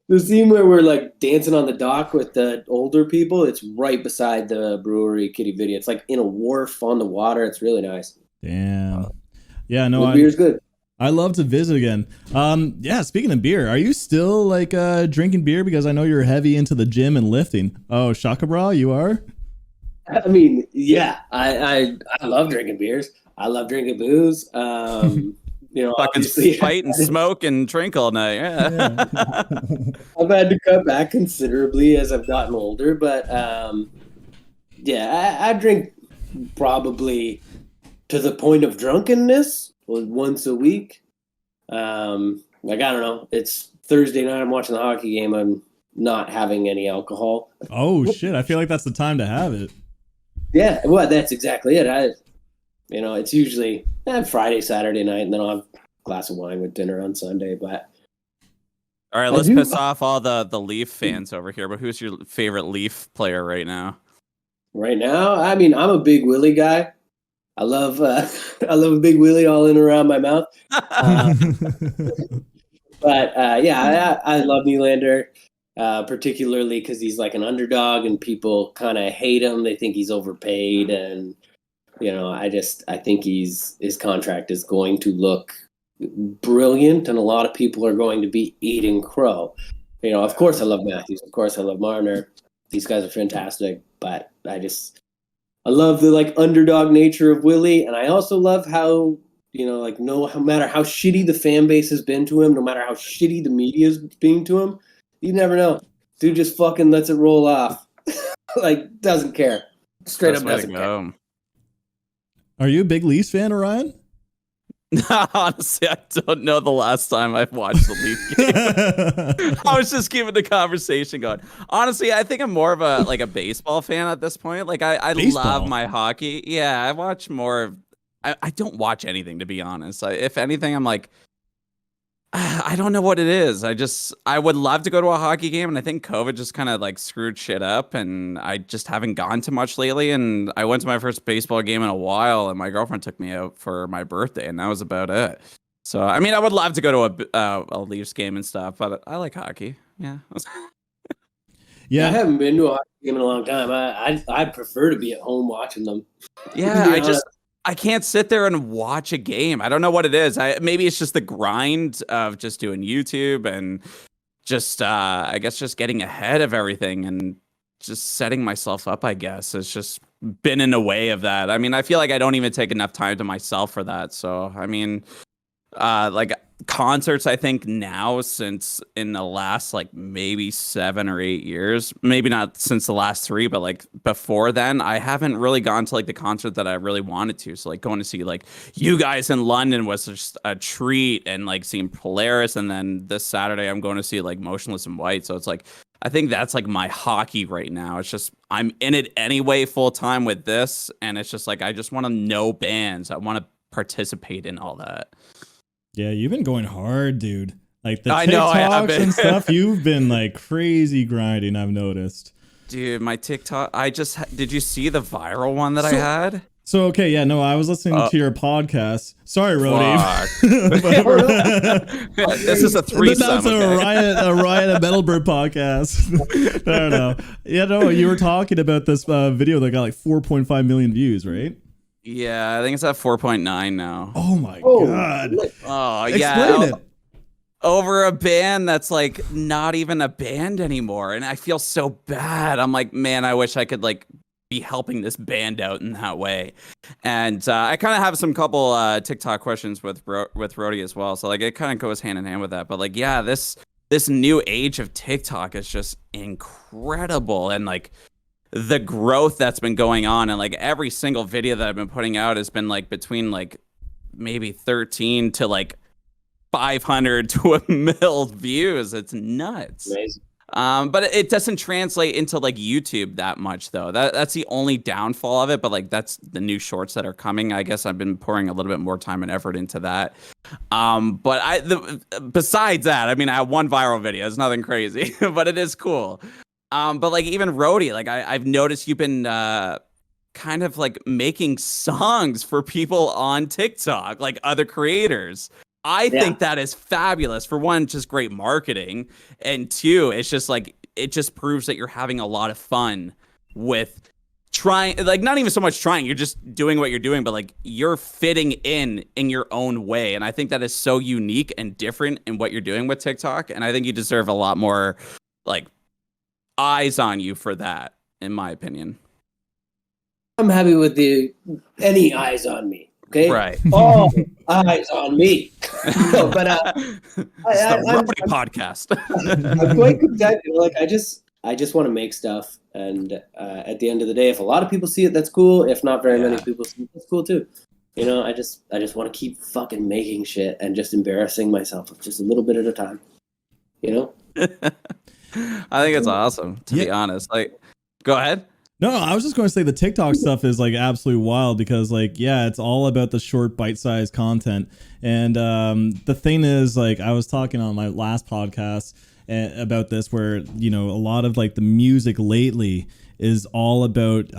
The scene where we're like dancing on the dock with the older people, it's right beside the brewery Kitty Video. It's like in a wharf on the water. It's really nice. Damn. Yeah, no, the beer's good. I love to visit again. Yeah, speaking of beer, are you still like drinking beer? Because I know you're heavy into the gym and lifting. Oh, Shaka Bra, you are? I mean, yeah, I love drinking beers. I love drinking booze. You know, fucking fight and smoke and drink all night. Yeah. I've had to cut back considerably as I've gotten older, but yeah, I drink probably to the point of drunkenness once a week. Like, I don't know. It's Thursday night. I'm watching the hockey game. I'm not having any alcohol. Oh shit! I feel like that's the time to have it. Yeah, well, that's exactly it. You know, it's usually Friday, Saturday night, and then I'll have a glass of wine with dinner on Sunday. But all right, let's piss off all the Leaf fans over here. But who's your favorite Leaf player right now? Right now, I mean, I'm a big Willie guy. I love a big Willie all in and around my mouth. But yeah, I love Nylander, particularly because he's like an underdog and people kind of hate him. They think he's overpaid, and you know, I think his contract is going to look brilliant, and a lot of people are going to be eating crow. You know, of course I love Matthews, of course I love Marner. These guys are fantastic, but I love the like underdog nature of Willie, and I also love how, you know, like no matter how shitty the fan base has been to him, no matter how shitty the media's being to him, you never know. Dude just fucking lets it roll off. Like, doesn't care. Straight up doesn't care. Are you a big Leafs fan, Orion? Honestly, I don't know the last time I've watched the Leaf game. I was just keeping the conversation going. Honestly, I think I'm more of a baseball fan at this point. Like I love my hockey. Yeah, I watch more of. I don't watch anything, to be honest. If anything, I'm like, I don't know what it is. I would love to go to a hockey game, and I think COVID just kind of like screwed shit up, and I just haven't gone to much lately. And I went to my first baseball game in a while, and my girlfriend took me out for my birthday, and that was about it. So, I mean, I would love to go to a Leafs game and stuff, but I like hockey. Yeah. Yeah, I haven't been to a hockey game in a long time. I prefer to be at home watching them. Yeah, I can't sit there and watch a game. I don't know what it is. Maybe it's just the grind of just doing YouTube and just, I guess, just getting ahead of everything and just setting myself up, I guess. It's just been in the way of that. I mean, I feel like I don't even take enough time to myself for that. So, I mean, like concerts, I think now since in the last like maybe 7 or 8 years, maybe not since the last 3, but like before then, I haven't really gone to like the concert that I really wanted to. So like going to see like you guys in London was just a treat, and like seeing Polaris, and then this Saturday I'm going to see like Motionless in White. So it's like, I think that's like my hockey right now. It's just I'm in it anyway full time with this, and it's just like I just want to know bands. I want to participate in all that. Yeah, you've been going hard, dude. Like the I know, I have TikToks been. and stuff, you've been like crazy grinding, I've noticed. Dude, my TikTok, did you see the viral one that I had? So, okay, yeah, no, I was listening to your podcast. Sorry, Rody. This is a threesome. That's a Riot and METALBIRB podcast. I don't know. Yeah, no, you were talking about this video that got like 4.5 million views, right? Yeah, I think it's at 4.9 now. Oh my God. Oh, Explain it. Over a band that's like not even a band anymore. And I feel so bad. I'm like, man, I wish I could like be helping this band out in that way. And I kind of have some couple TikTok questions with Rody as well. So like it kind of goes hand in hand with that. But like, yeah, this new age of TikTok is just incredible. And like, the growth that's been going on, and like every single video that I've been putting out has been like between like maybe 13 to like 500 to a mil views. It's nuts. Amazing. But it doesn't translate into like YouTube that much though. That's the only downfall of it. But like that's the new shorts that are coming. I guess I've been pouring a little bit more time and effort into that. But besides that, I mean, I have one viral video. It's nothing crazy, but it is cool. But like even Rody, like I've noticed you've been kind of like making songs for people on TikTok, like other creators. I think that is fabulous. For one, just great marketing, and two, it's just like it just proves that you're having a lot of fun with trying, like not even so much trying, you're just doing what you're doing, but like you're fitting in your own way. And I think that is so unique and different in what you're doing with TikTok. And I think you deserve a lot more like eyes on you for that, in my opinion. I'm happy with any eyes on me. Okay. Right. All eyes on me. No, but it's the Rody podcast. I'm quite content. Like I just want to make stuff, and at the end of the day, if a lot of people see it, that's cool. If not very many people see it, that's cool too. You know, I just want to keep fucking making shit and just embarrassing myself just a little bit at a time. You know. I think it's awesome, to be honest. Like, go ahead. No, I was just going to say the TikTok stuff is like absolutely wild because like, yeah, it's all about the short bite-sized content. And the thing is, like, I was talking on my last podcast about this where, you know, a lot of like the music lately is all about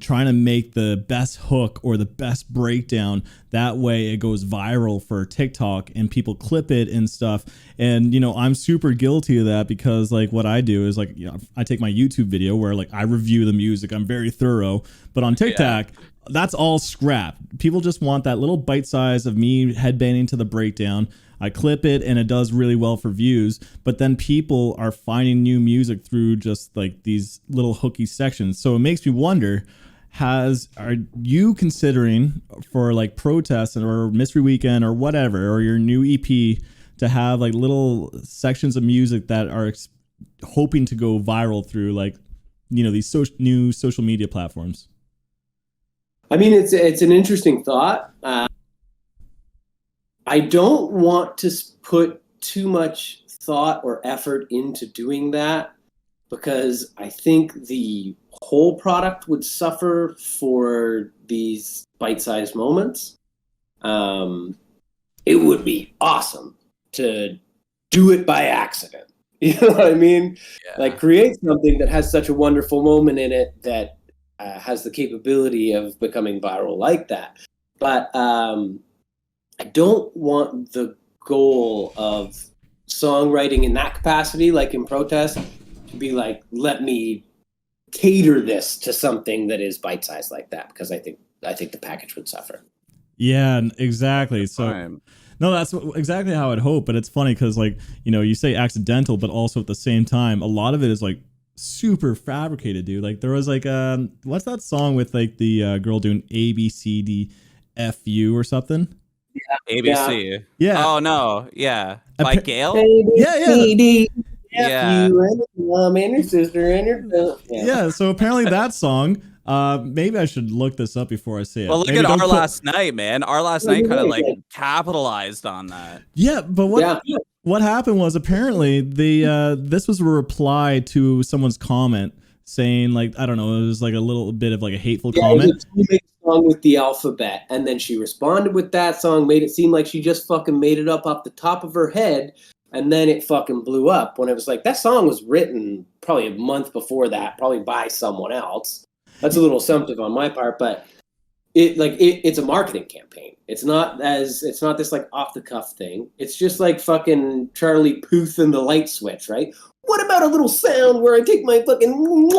trying to make the best hook or the best breakdown. That way it goes viral for TikTok and people clip it and stuff. And, you know, I'm super guilty of that because like what I do is like, you know, I take my YouTube video where like I review the music. I'm very thorough. But on TikTok, that's all scrap. People just want that little bite size of me headbanging to the breakdown. I clip it and it does really well for views, but then people are finding new music through just like these little hooky sections. So it makes me wonder, are you considering for like protests or Mystery Weekend or whatever, or your new EP to have like little sections of music that are hoping to go viral through like, you know, these new social media platforms? I mean, it's an interesting thought. I don't want to put too much thought or effort into doing that because I think the whole product would suffer for these bite-sized moments. It would be awesome to do it by accident. You know what I mean? Yeah. Like create something that has such a wonderful moment in it that has the capability of becoming viral like that. But I don't want the goal of songwriting in that capacity, like in protest, to be like, let me cater this to something that is bite-sized like that, because I think the package would suffer. Yeah, exactly. So no, that's exactly how I'd hope. But it's funny because, like, you know, you say accidental, but also at the same time, a lot of it is like super fabricated, dude. Like there was like what's that song with like the girl doing ABCDFU or something? Yeah. ABC. Yeah. Oh no. Yeah. By Gail. Yeah. You and your mom and your sister and your yeah. So apparently that song. Maybe I should look this up before I say it. Well, look at Our Last Night, man. Our Last Night kind of like capitalized on that. Yeah, but what happened was apparently this was a reply to someone's comment saying like, I don't know, it was like a little bit of like a hateful comment. It was a song with the alphabet, and then she responded with that song, made it seem like she just fucking made it up off the top of her head, and then it fucking blew up when it was like that song was written probably a month before that, probably by someone else. That's a little assumptive on my part, but it's a marketing campaign. It's not this like off the cuff thing. It's just like fucking Charlie Puth and the light switch, right? What about a little sound where I take my fucking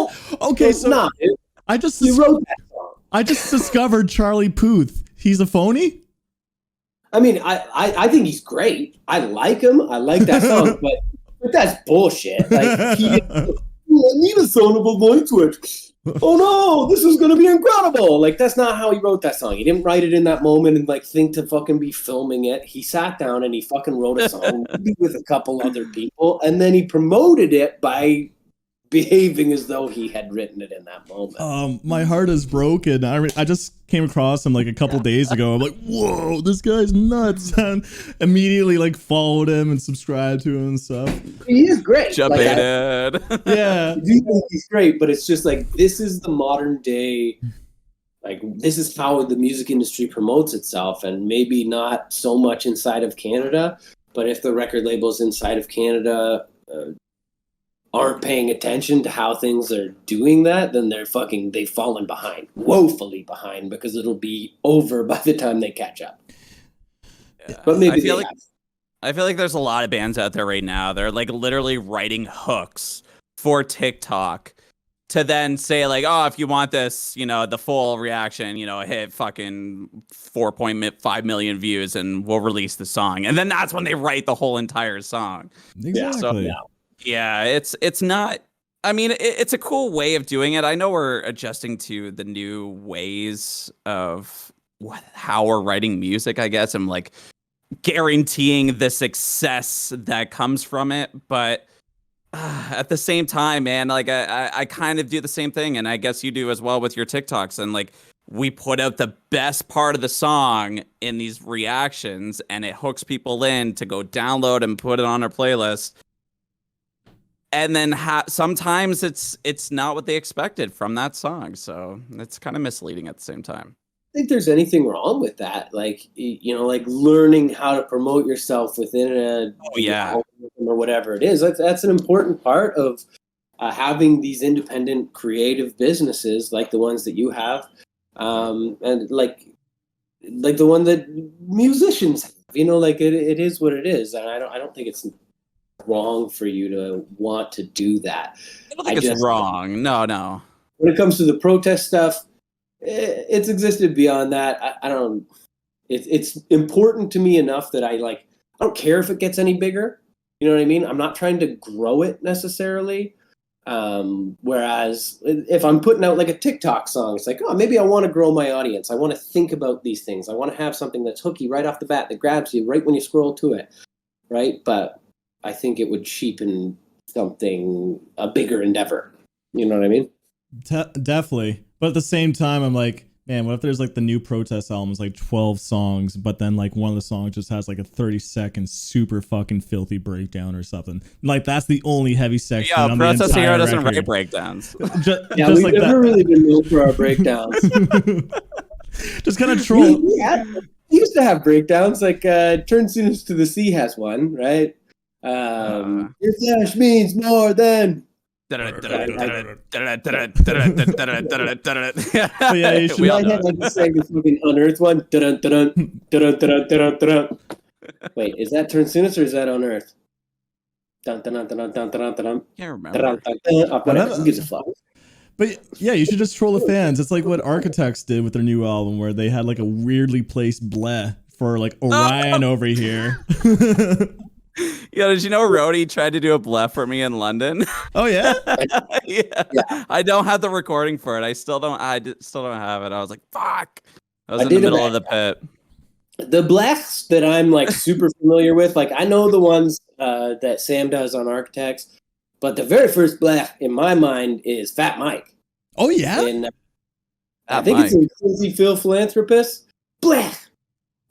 okay, so not, you wrote that song. I just discovered Charlie Puth. He's a phony? I mean, I think he's great. I like him. I like that song, but that's bullshit. Like I need a sound of a light switch. Oh no, this is gonna be incredible. Like that's not how he wrote that song. He didn't write it in that moment and like think to fucking be filming it. He sat down and he fucking wrote a song with a couple other people, and then he promoted it by behaving as though he had written it in that moment. My heart is broken. I just came across him like a couple days ago. I'm like, whoa, this guy's nuts. And immediately like followed him and subscribed to him and stuff. He is great. Yeah. I do think he's great, but it's just like, this is the modern day. Like, this is how the music industry promotes itself, and maybe not so much inside of Canada, but if the record labels inside of Canada aren't paying attention to how things are doing that, then they've fallen behind, woefully behind, because it'll be over by the time they catch up. Yeah. But maybe I feel like there's a lot of bands out there right now. They're like literally writing hooks for TikTok to then say like, oh, if you want this, you know, the full reaction, you know, hit fucking 4.5 million views and we'll release the song. And then that's when they write the whole entire song. Exactly. Yeah, it's not, I mean, it's a cool way of doing it. I know we're adjusting to the new ways of how we're writing music, I guess. I'm like guaranteeing the success that comes from it. But at the same time, man, like I kind of do the same thing. And I guess you do as well with your TikToks. And like, we put out the best part of the song in these reactions and it hooks people in to go download and put it on our playlist. And then sometimes it's not what they expected from that song. So it's kind of misleading at the same time. I think there's anything wrong with that. Like, you know, like learning how to promote yourself within or whatever it is. That's an important part of having these independent creative businesses like the ones that you have. And like the one that musicians have, you know, like it is what it is. And I don't think it's wrong for you to want to do that. I don't think it's wrong. No. When it comes to the protest stuff, it's existed beyond that. I don't. It's important to me enough that I don't care if it gets any bigger. You know what I mean? I'm not trying to grow it necessarily. Whereas if I'm putting out like a TikTok song, it's like, oh, maybe I want to grow my audience. I want to think about these things. I want to have something that's hooky right off the bat that grabs you right when you scroll to it, right? But I think it would cheapen a bigger endeavor. You know what I mean? Definitely. But at the same time, I'm like, man, what if there's like the new protest album is like 12 songs, but then like one of the songs just has like a 30-second super fucking filthy breakdown or something. Like that's the only heavy section. Yeah, on Protest the Hero entire doesn't record. write breakdowns. Just we've like never really been known for our breakdowns. Just kind of troll. We used to have breakdowns. Like Turn Soonest to the Sea has one, right? Your flesh means more than. Yeah, you should I had like the same fucking Unearth one. Wait, is that Turn Soonest or is that Unearth? can't remember. Who gives a fuck? But yeah, you should just troll the fans. It's like what Architects did with their new album, where they had like a weirdly placed bleh for like Orion over here. Yeah, did you know Rody tried to do a blef for me in London? Oh yeah? Yeah. I don't have the recording for it. I still don't have it. I was like, fuck. I was in the middle of the pit. The blechs that I'm like super familiar with, like I know the ones that Sam does on Architects, but the very first blech in my mind is Fat Mike. Oh yeah? And I think it's in Quincy Phil Philanthropist. Blech.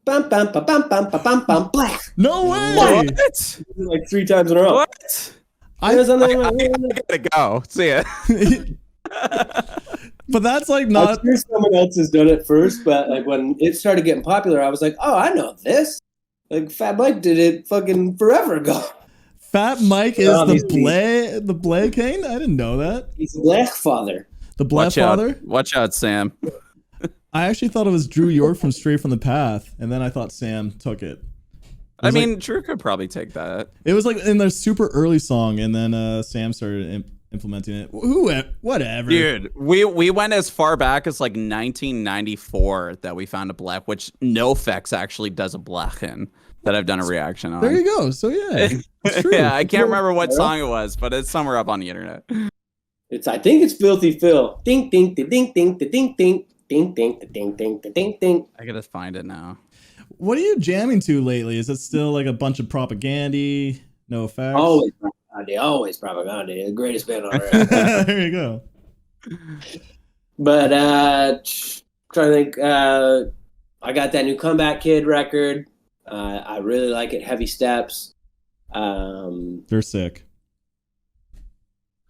Bum, bum, bum, bum, bum, bum, bum, blech. No way! What? Like 3 times in a row. What? I gotta go. See ya. But that's like not. I'm sure someone else has done it first, but like when it started getting popular, I was like, oh, I know this. Like Fat Mike did it fucking forever ago. Fat Mike is the Bleh King? I didn't know that. He's the Blech father. The Blech father? Watch out, Sam. I actually thought it was Drew York from Straight from the Path, and then I thought Sam took it. I mean, Drew could probably take that. It was like in their super early song, and then Sam started implementing it. Whatever. Dude, we went as far back as like 1994 that we found a blech, which NoFX actually does a blech in that I've done a reaction on. There you go. So yeah, it's true. Yeah, I can't remember what song it was, but it's somewhere up on the internet. I think it's Filthy Phil. Ding ding ding ding ding ding ding. Ding, ding, ding, ding, ding, ding. I gotta find it now. What are you jamming to lately? Is it still like a bunch of propaganda? No effects? Oh, always propaganda, the greatest band on earth. There you go. But trying to think, I got that new Comeback Kid record. I really like it. Heavy Steps. They're sick.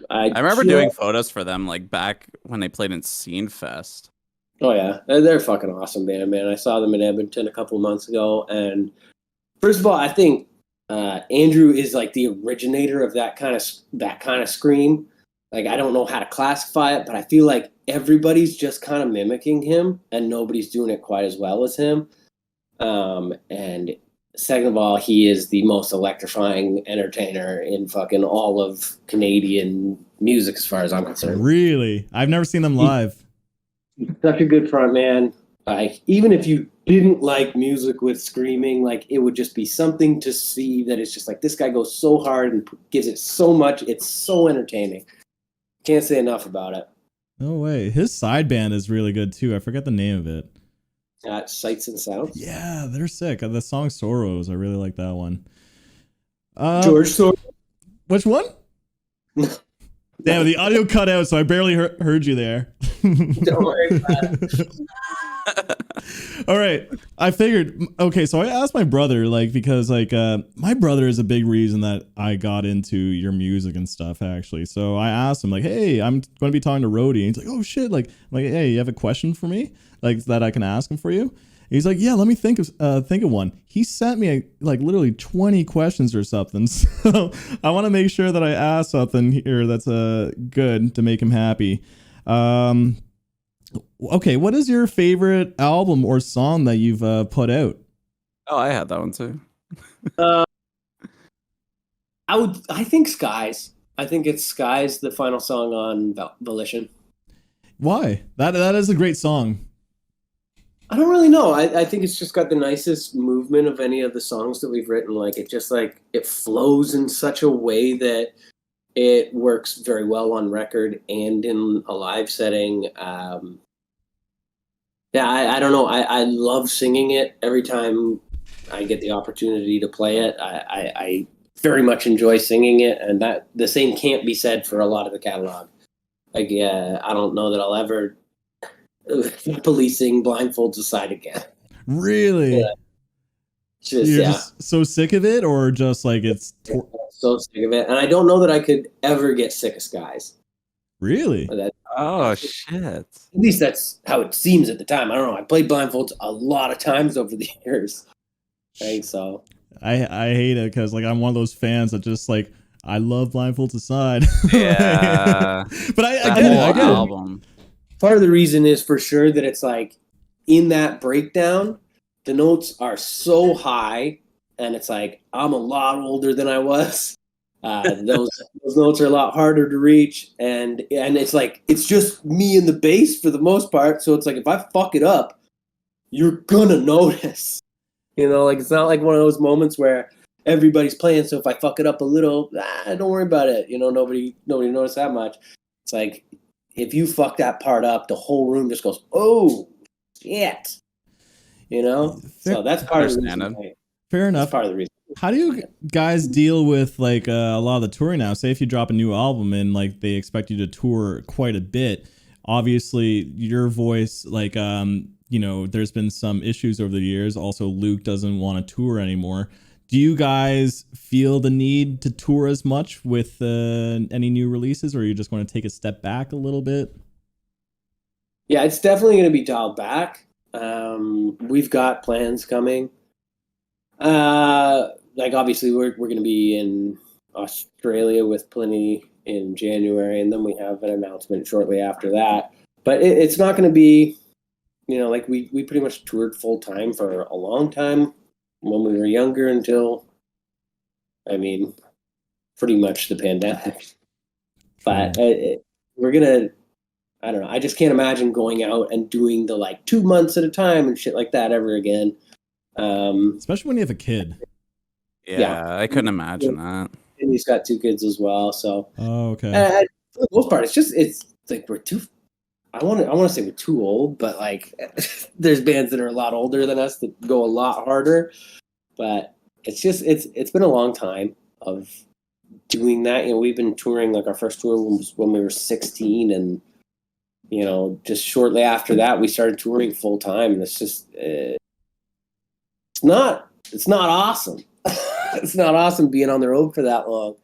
I remember doing photos for them like back when they played in Scene Fest. Oh yeah, they're a fucking awesome band, man. I saw them in Edmonton a couple months ago, and first of all, I think Andrew is like the originator of that kind of scream. Like, I don't know how to classify it, but I feel like everybody's just kind of mimicking him, and nobody's doing it quite as well as him. And second of all, he is the most electrifying entertainer in fucking all of Canadian music, as far as I'm concerned. Really? I've never seen them live. He's such a good front man. Like, even if you didn't like music with screaming, like, it would just be something to see that it's just like, this guy goes so hard and gives it so much. It's so entertaining. Can't say enough about it. No way. His side band is really good too. I forget the name of it. Sights and Sounds. Yeah, they're sick. The song Sorrows, I really like that one. George Soros. Which one? Damn, the audio cut out, so I barely heard you there. Don't worry about it. All right, I figured. Okay, so I asked my brother, like, because like my brother is a big reason that I got into your music and stuff, actually. So I asked him, like, hey, I'm going to be talking to Rody, and he's like, oh shit, like, hey, you have a question for me, like, that I can ask him for you? He's like, yeah, let me think of one. He sent me like literally 20 questions or something. So I want to make sure that I ask something here that's good to make him happy. Okay, what is your favorite album or song that you've put out? Oh, I had that one too. I think Skies. I think it's Skies, the final song on Volition. Why? That is a great song. I don't really know. I think it's just got the nicest movement of any of the songs that we've written. Like, it just like it flows in such a way that it works very well on record and in a live setting. Yeah, I don't know. I love singing it every time I get the opportunity to play it. I very much enjoy singing it, and that the same can't be said for a lot of the catalog. Like, I don't know that I'll ever policing blindfolds aside again. Really? Yeah. You're just so sick of it, or just like it's so sick of it, and I don't know that I could ever get sick of Skies. Really? Oh shit! At least that's how it seems at the time. I don't know. I played blindfolds a lot of times over the years. Right, so I hate it because like I'm one of those fans that just like I love blindfolds aside. Yeah, but I get it. I get album. Part of the reason is for sure that it's like in that breakdown, the notes are so high, and it's like I'm a lot older than I was. Those notes are a lot harder to reach, and it's like it's just me and the bass for the most part. So it's like if I fuck it up, you're gonna notice. You know, like it's not like one of those moments where everybody's playing. So if I fuck it up a little, don't worry about it. You know, nobody noticed that much. It's like if you fuck that part up, the whole room just goes, "Oh shit!" You know. So that's part of the reason. Fair enough. That's part of the reason. How do you guys deal with like a lot of the touring now? Say if you drop a new album and like they expect you to tour quite a bit. Obviously, your voice, like you know, there's been some issues over the years. Also, Luke doesn't want to tour anymore. Do you guys feel the need to tour as much with any new releases, or are you just going to take a step back a little bit? Yeah, it's definitely going to be dialed back. We've got plans coming. Like obviously we're going to be in Australia with Pliny in January, and then we have an announcement shortly after that. But it's not going to be, you know, like we pretty much toured full time for a long time when we were younger until, I mean, pretty much the pandemic. But we're gonna, I don't know. I just can't imagine going out and doing the like 2 months at a time and shit like that ever again. Especially when you have a kid. Yeah, I couldn't imagine that. And he's got 2 kids as well. So, oh, okay. For the most part, it's like we're too. I want to say we're too old, but like, there's bands that are a lot older than us that go a lot harder. But it's just it's been a long time of doing that. You know, we've been touring, like our first tour was when we were 16, and you know, just shortly after that, we started touring full time, and it's just it's not awesome. It's not awesome being on the road for that long.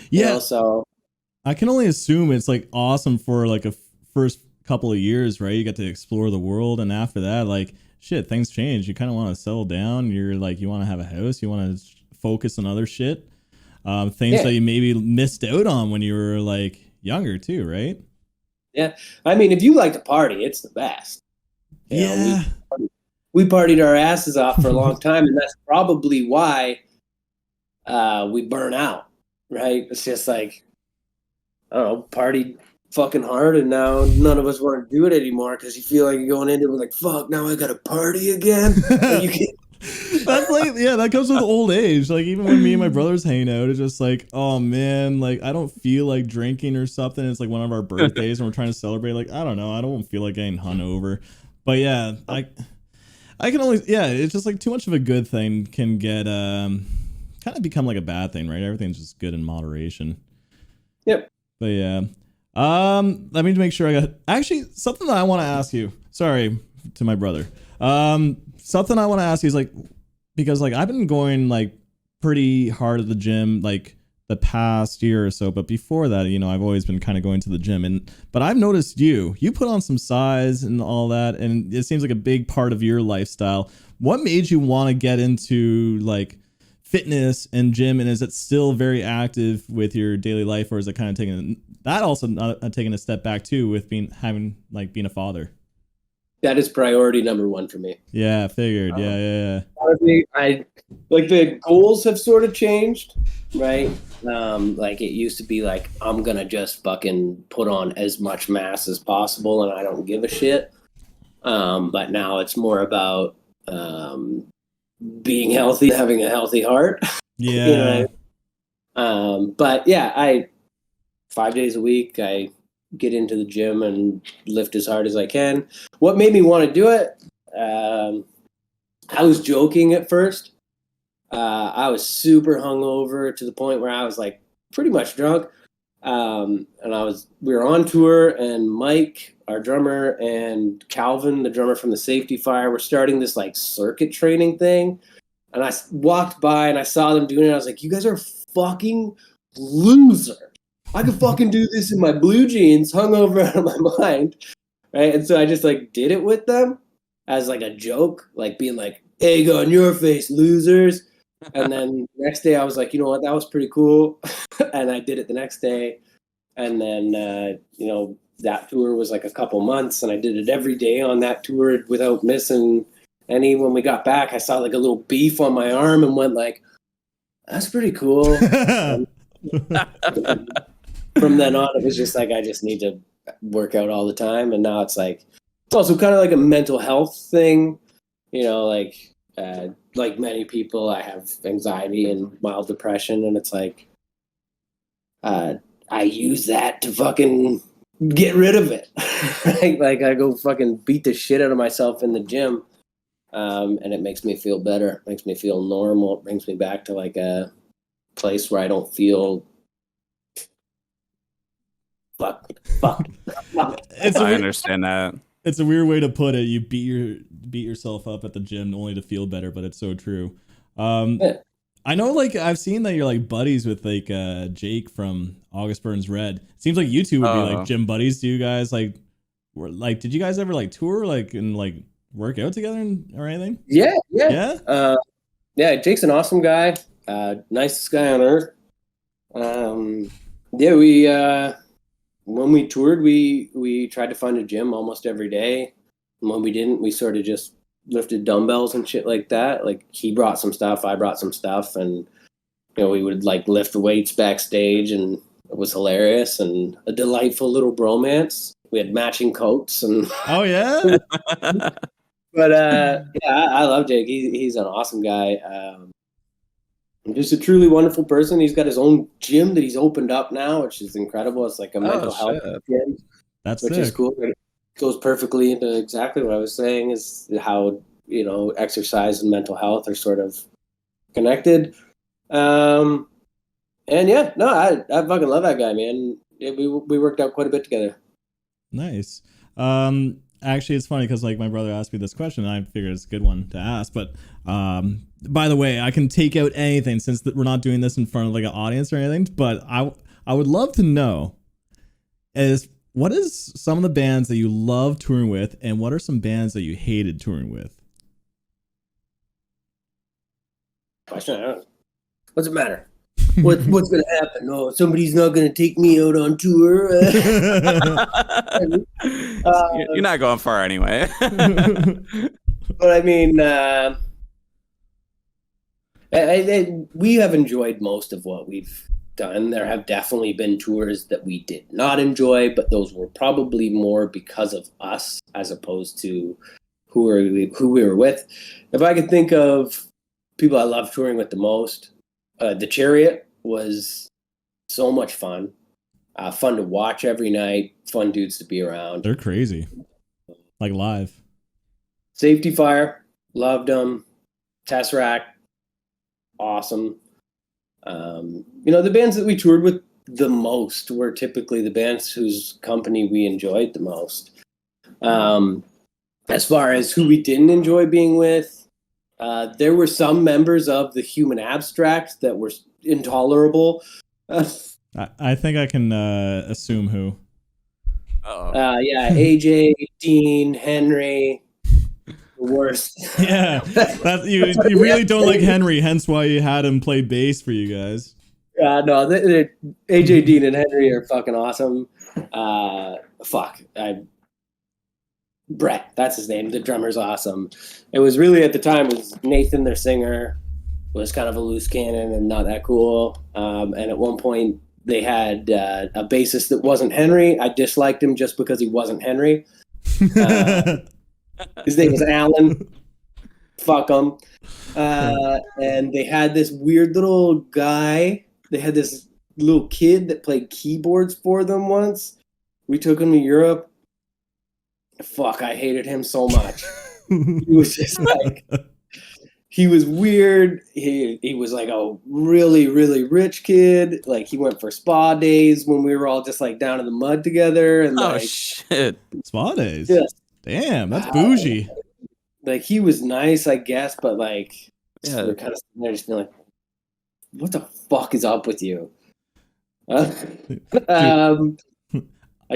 Yeah. You know, so I can only assume it's like awesome for like a first couple of years, right? You get to explore the world, and after that, like shit, things change. You kind of want to settle down. You're like, you want to have a house. You want to focus on other shit, things that you maybe missed out on when you were like younger too, right? Yeah, I mean, if you like to party, it's the best. You know, we partied our asses off for a long time, and that's probably why we burn out, right? It's just like, I don't know, partied fucking hard, and now none of us want to do it anymore because you feel like you're going into it with like, fuck, now I got to party again. You can't. That's like, yeah, that comes with old age. Like even when me and my brothers hang out, it's just like, oh man, like I don't feel like drinking or something. It's like one of our birthdays and we're trying to celebrate. Like, I don't know, I don't feel like getting hungover. But yeah, I can only, yeah, it's just like too much of a good thing can get kind of become like a bad thing, right? Everything's just good in moderation. Yep. But yeah, let me make sure I got actually something that I want to ask you. Sorry to my brother. Something I want to ask you is like, because like I've been going like pretty hard at the gym like the past year or so, but before that, you know, I've always been kind of going to the gym, but I've noticed you put on some size and all that, and it seems like a big part of your lifestyle. What made you want to get into like fitness and gym, and is it still very active with your daily life, or is it kind of taking a step back too with being a father? That is priority number one for me. Yeah, I figured. Yeah. Honestly, I like the goals have sort of changed, right? Like it used to be like, I'm gonna just fucking put on as much mass as possible and I don't give a shit. But now it's more about being healthy, having a healthy heart. Yeah. You know? But yeah, 5 days a week I get into the gym and lift as hard as I can. What made me want to do it? I was joking at first. I was super hungover to the point where I was like pretty much drunk. And we were on tour, and Mike, our drummer, and Calvin, the drummer from the Safety Fire, were starting this like circuit training thing. And I walked by and I saw them doing it. I was like, you guys are fucking losers. I could fucking do this in my blue jeans, hungover out of my mind, right? And so I just like did it with them as like a joke, like being like, egg on your face, losers. And then next day I was like, you know what, that was pretty cool. And I did it the next day. And then, you know, that tour was like a couple months, and I did it every day on that tour without missing any. When we got back, I saw like a little beef on my arm and went like, that's pretty cool. From then on, it was just like, I just need to work out all the time. And now it's like, it's also kind of like a mental health thing, you know, like many people, I have anxiety and mild depression. And it's like, I use that to fucking get rid of it. Right? Like I go fucking beat the shit out of myself in the gym. And it makes me feel better. It makes me feel normal. It brings me back to like a place where I don't feel fuck. I understand that. It's a weird way to put it. You beat yourself up at the gym only to feel better, but it's so true. Yeah. I know, like I've seen that you're like buddies with like Jake from August Burns Red. It seems like you two would be like gym buddies. Do you guys like did you guys ever like tour like and like work out together or anything? Yeah. Yeah, Jake's an awesome guy. Nicest guy on earth. We when we toured, we tried to find a gym almost every day. And when we didn't, we sort of just lifted dumbbells and shit like that. Like he brought some stuff, I brought some stuff, and you know, we would like lift weights backstage, and it was hilarious and a delightful little bromance. We had matching coats and oh yeah. But I love Jake. He's an awesome guy. Just a truly wonderful person. He's got his own gym that he's opened up now, which is incredible. It's like a mental health gym, That's which sick. is cool. It goes perfectly into exactly what I was saying, is how, you know, exercise and mental health are sort of connected. And yeah, no, I fucking love that guy, man. Yeah, we worked out quite a bit together. Nice. Actually, it's funny because like my brother asked me this question, and I figured it's a good one to ask. But by the way, I can take out anything since we're not doing this in front of like an audience or anything. But I would love to know what is some of the bands that you love touring with, and what are some bands that you hated touring with? What's it matter? What's gonna happen? Oh, somebody's not gonna take me out on tour. You're not going far anyway. But I mean, we have enjoyed most of what we've done. There have definitely been tours that we did not enjoy, but those were probably more because of us as opposed to who we were with. If I could think of people I love touring with the most, the Chariot was so much fun. Fun to watch every night. Fun dudes to be around. They're crazy. Like live. Safety Fire, loved them. Tesseract, awesome. The bands that we toured with the most were typically the bands whose company we enjoyed the most. As far as who we didn't enjoy being with, there were some members of the Human Abstract that were intolerable. I think I can assume who. Yeah, AJ, Dean, Henry, the worst. Yeah, you really don't like Henry, hence why you had him play bass for you guys. No, AJ, Dean, and Henry are fucking awesome. Brett, that's his name. The drummer's awesome. It was really at the time it was Nathan, their singer, was kind of a loose cannon and not that cool. And at one point they had a bassist that wasn't Henry. I disliked him just because he wasn't Henry. His name was Alan. Fuck him. And they had this weird little guy. They had this little kid that played keyboards for them once. We took him to Europe. Fuck, I hated him so much. He was just like, he was weird. He was like a really, really rich kid. Like he went for spa days when we were all just like down in the mud together. And shit. Spa days? Yeah. Damn, that's bougie. Like he was nice, I guess, but like, Yeah. we're kind of sitting there just being like, what the fuck is up with you? I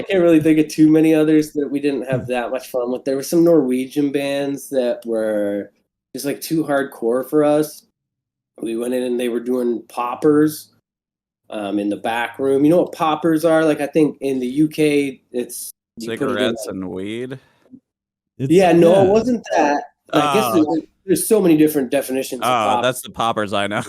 can't really think of too many others that we didn't have that much fun with. There were some Norwegian bands that were just like too hardcore for us. We went in and they were doing poppers in the back room. You know what poppers are? Like I think in the UK it's Cigarettes and weed. It wasn't that. I guess there's so many different definitions of poppers. That's the poppers I know.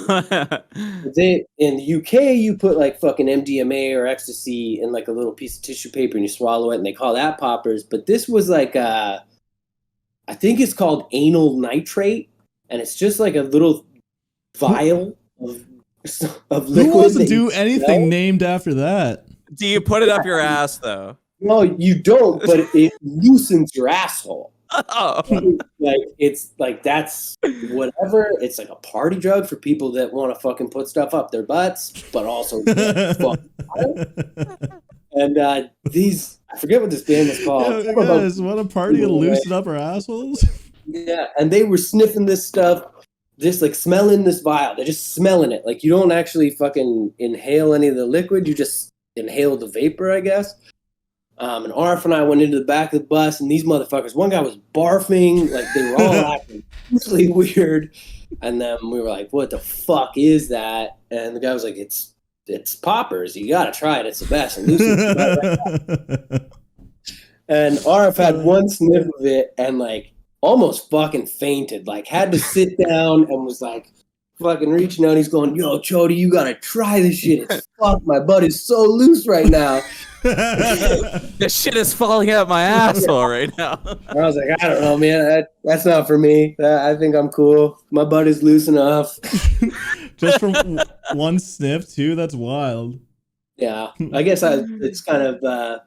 In the UK, you put like fucking MDMA or ecstasy in like a little piece of tissue paper and you swallow it and they call that poppers. But this was like, I think it's called anal nitrate. And it's just like a little vial of liquid. Who wants to do anything named after that? Do you put it up your ass though? No, you don't, but it loosens your asshole. Oh. Like it's like that's whatever. It's like a party drug for people that want to fucking put stuff up their butts, but also and these I forget what this band was called. Yeah, guys, want a party to loosen up our assholes? Yeah, and they were sniffing this stuff, just like smelling this vial. They're just smelling it. Like you don't actually fucking inhale any of the liquid. You just inhale the vapor, I guess. And Arf and I went into the back of the bus, and these motherfuckers, one guy was barfing, like they were all acting really weird. And then we were like, what the fuck is that? And the guy was like, it's poppers. You gotta try it. It's the best. And Lucy and Arf had one sniff of it and like almost fucking fainted, like had to sit down and was like fucking reaching out. He's going, yo, Chody, you gotta try this shit. It's fuck, my butt is so loose right now. The shit is falling out my asshole right now. I was like, I don't know, man. That's not for me. I think I'm cool. My butt is loose enough. Just from one sniff, too? That's wild. Yeah. I guess it's kind of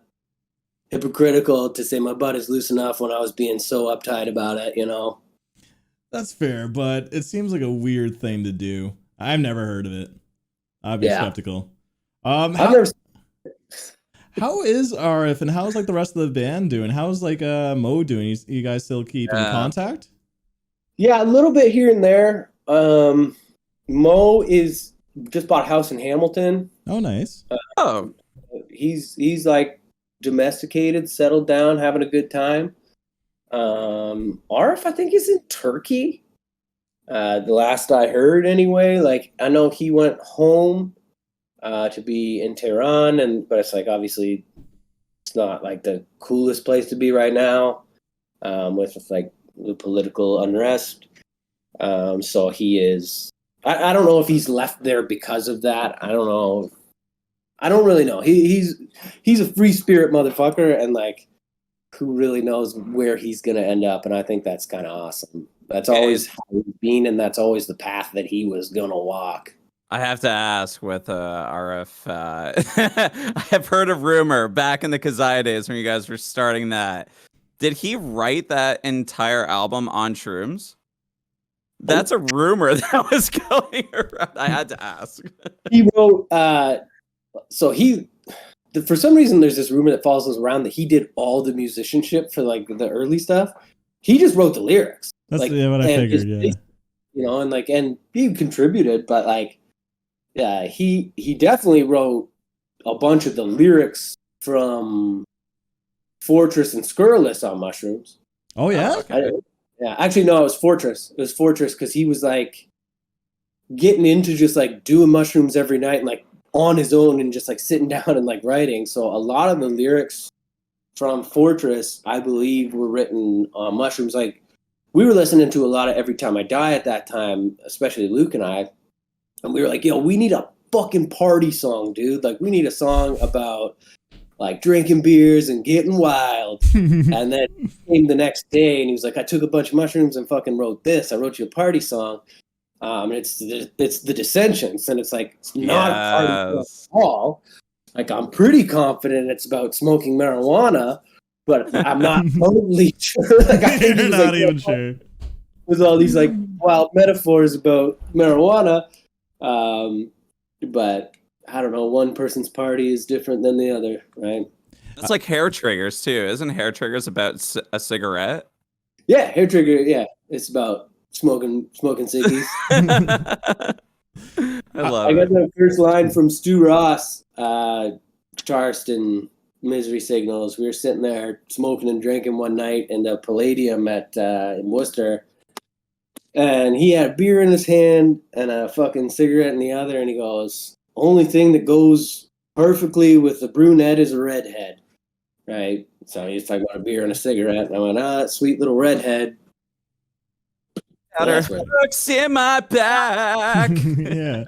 hypocritical to say my butt is loose enough when I was being so uptight about it, you know? That's fair, but it seems like a weird thing to do. I've never heard of it. I'd be skeptical. I've never. How is RF and how's like the rest of the band doing? How's like Mo doing? You guys still keep in contact? Yeah, a little bit here and there. Mo is just bought a house in Hamilton. Oh, nice. He's like domesticated, settled down, having a good time. RF, I think, is in Turkey. The last I heard, anyway. Like, I know he went home to be in Tehran, but it's like obviously it's not like the coolest place to be right now, with like the political unrest. So he is. I don't know if he's left there because of that. I don't know. I don't really know. He's a free spirit motherfucker, and like, who really knows where he's gonna end up? And I think that's kind of awesome. That's always how he's been, and that's always the path that he was gonna walk. I have to ask with RF. I have heard a rumor back in the Kezia days when you guys were starting that. Did he write that entire album on shrooms? That's a rumor that was going around. I had to ask. He wrote. For some reason, there's this rumor that follows around that he did all the musicianship for like the early stuff. He just wrote the lyrics. That's like, what I figured. Yeah. You know, and he contributed, but like. Yeah, he definitely wrote a bunch of the lyrics from Fortress and Scurrilous on mushrooms. Oh, yeah? Actually, no, it was Fortress. It was Fortress because he was like getting into just like doing mushrooms every night and like on his own and just like sitting down and like writing. So a lot of the lyrics from Fortress, I believe, were written on mushrooms. Like, we were listening to a lot of Every Time I Die at that time, especially Luke and I. And we were like, yo, we need a fucking party song, dude. Like, we need a song about, like, drinking beers and getting wild. And then he came the next day, and he was like, I took a bunch of mushrooms and fucking wrote this. I wrote you a party song. It's the Dissensions, and it's like, it's not a party song at all. Like, I'm pretty confident it's about smoking marijuana, but I'm not totally sure. Like, I think You're not even sure. With all these, like, wild metaphors about marijuana. But I don't know, one person's party is different than the other, right? It's like Hair Triggers too. Isn't Hair Triggers about a cigarette? Yeah, Hair Trigger, yeah. It's about smoking ciggies. I got the first line from Stu Ross, Charleston Misery Signals. We were sitting there smoking and drinking one night in the Palladium in Worcester. And he had a beer in his hand and a fucking cigarette in the other, and he goes, only thing that goes perfectly with a brunette is a redhead, right? So he's talking about a beer and a cigarette, and I went, sweet little redhead. Looks in my back. Yeah.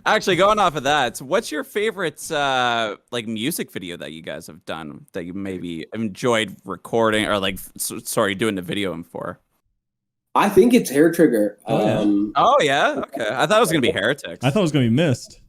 Actually, going off of that, so what's your favorite like music video that you guys have done that you maybe enjoyed recording or like doing the video for? I think it's Hair Trigger. Oh yeah, okay. I thought it was gonna be Heretics. I thought it was gonna be Mist.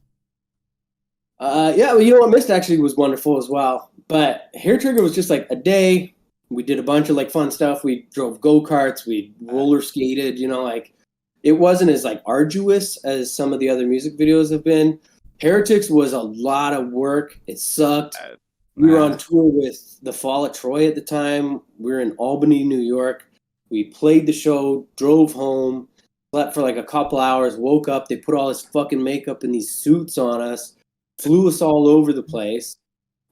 Yeah, well, you know what? Mist actually was wonderful as well. But Hair Trigger was just like a day. We did a bunch of like fun stuff. We drove go-karts. We roller skated. You know, like it wasn't as like arduous as some of the other music videos have been. Heretics was a lot of work. It sucked. We were on tour with the Fall of Troy at the time. We were in Albany, New York. We played the show, drove home, slept for like a couple hours, woke up. They put all this fucking makeup and these suits on us, flew us all over the place.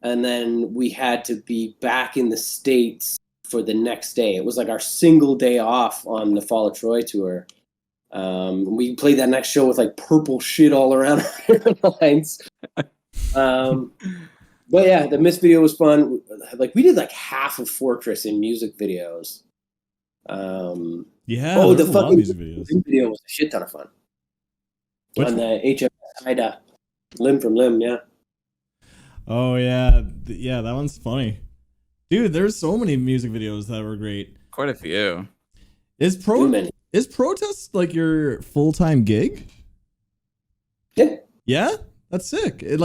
And then we had to be back in the States for the next day. It was like our single day off on the Fall of Troy tour. We played that next show with like purple shit all around our airlines. But yeah, the Mist video was fun. Like we did like half of Fortress in music videos. The fucking music videos. Video was a shit ton of fun. On the HMS Ida, Limb from Limb, yeah. Oh yeah, yeah, that one's funny, dude. There's so many music videos that were great. Quite a few. Is Protest like your full-time gig? Yeah. Yeah, that's sick. I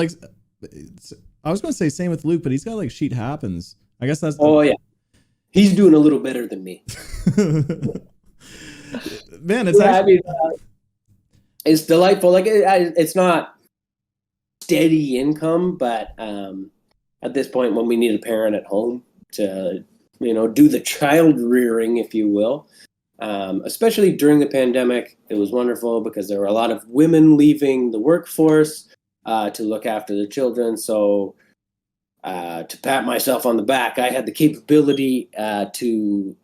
was gonna say same with Luke, but he's got like Sheet Happens. I guess that's. Oh yeah. He's doing a little better than me. Man, it's it's delightful. Like it's not steady income, but at this point, when we need a parent at home to, do the child rearing, if you will, especially during the pandemic, it was wonderful because there were a lot of women leaving the workforce to look after the children. So to pat myself on the back, I had the capability to,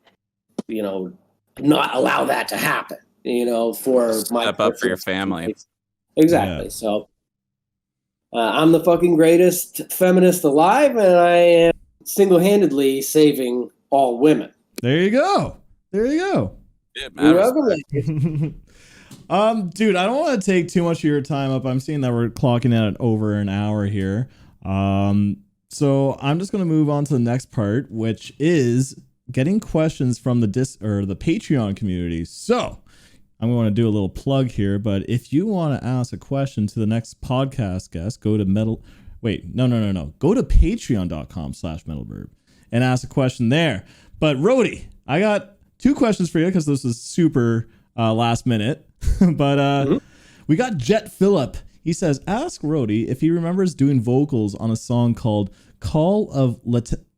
not allow that to happen. For my step up for your family. Exactly. Yeah. So I'm the fucking greatest feminist alive, and I am single-handedly saving all women. There you go. It You're matters. welcome. Dude, I don't want to take too much of your time up. I'm seeing that we're clocking in at over an hour here. So I'm just going to move on to the next part, which is getting questions from the Patreon community. So I'm going to do a little plug here, but if you want to ask a question to the next podcast guest, go to Go to patreon.com/metalbirb and ask a question there. But Rody, I got 2 questions for you because this is super last minute. But we got Jet Phillip. He says, ask Rody if he remembers doing vocals on a song called Call of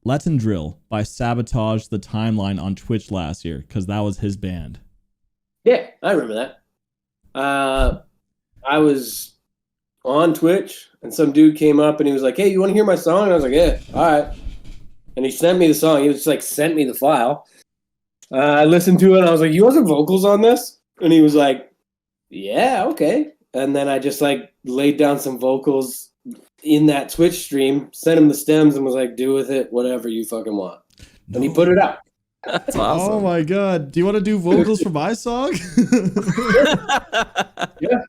Latendrill by Sabotage the Timeline on Twitch last year, because that was his band. Yeah, I remember that. I was on Twitch, and some dude came up, and he was like, hey, you want to hear my song? And I was like, yeah, all right. And he sent me the song. He was just like, sent me the file. I listened to it, and I was like, you want some vocals on this? And he was like, yeah, okay. And then I just like laid down some vocals in that Twitch stream, sent him the stems, and was like, do with it whatever you fucking want. And he put it out. That's awesome. Oh my god. Do you want to do vocals for my song? Yeah.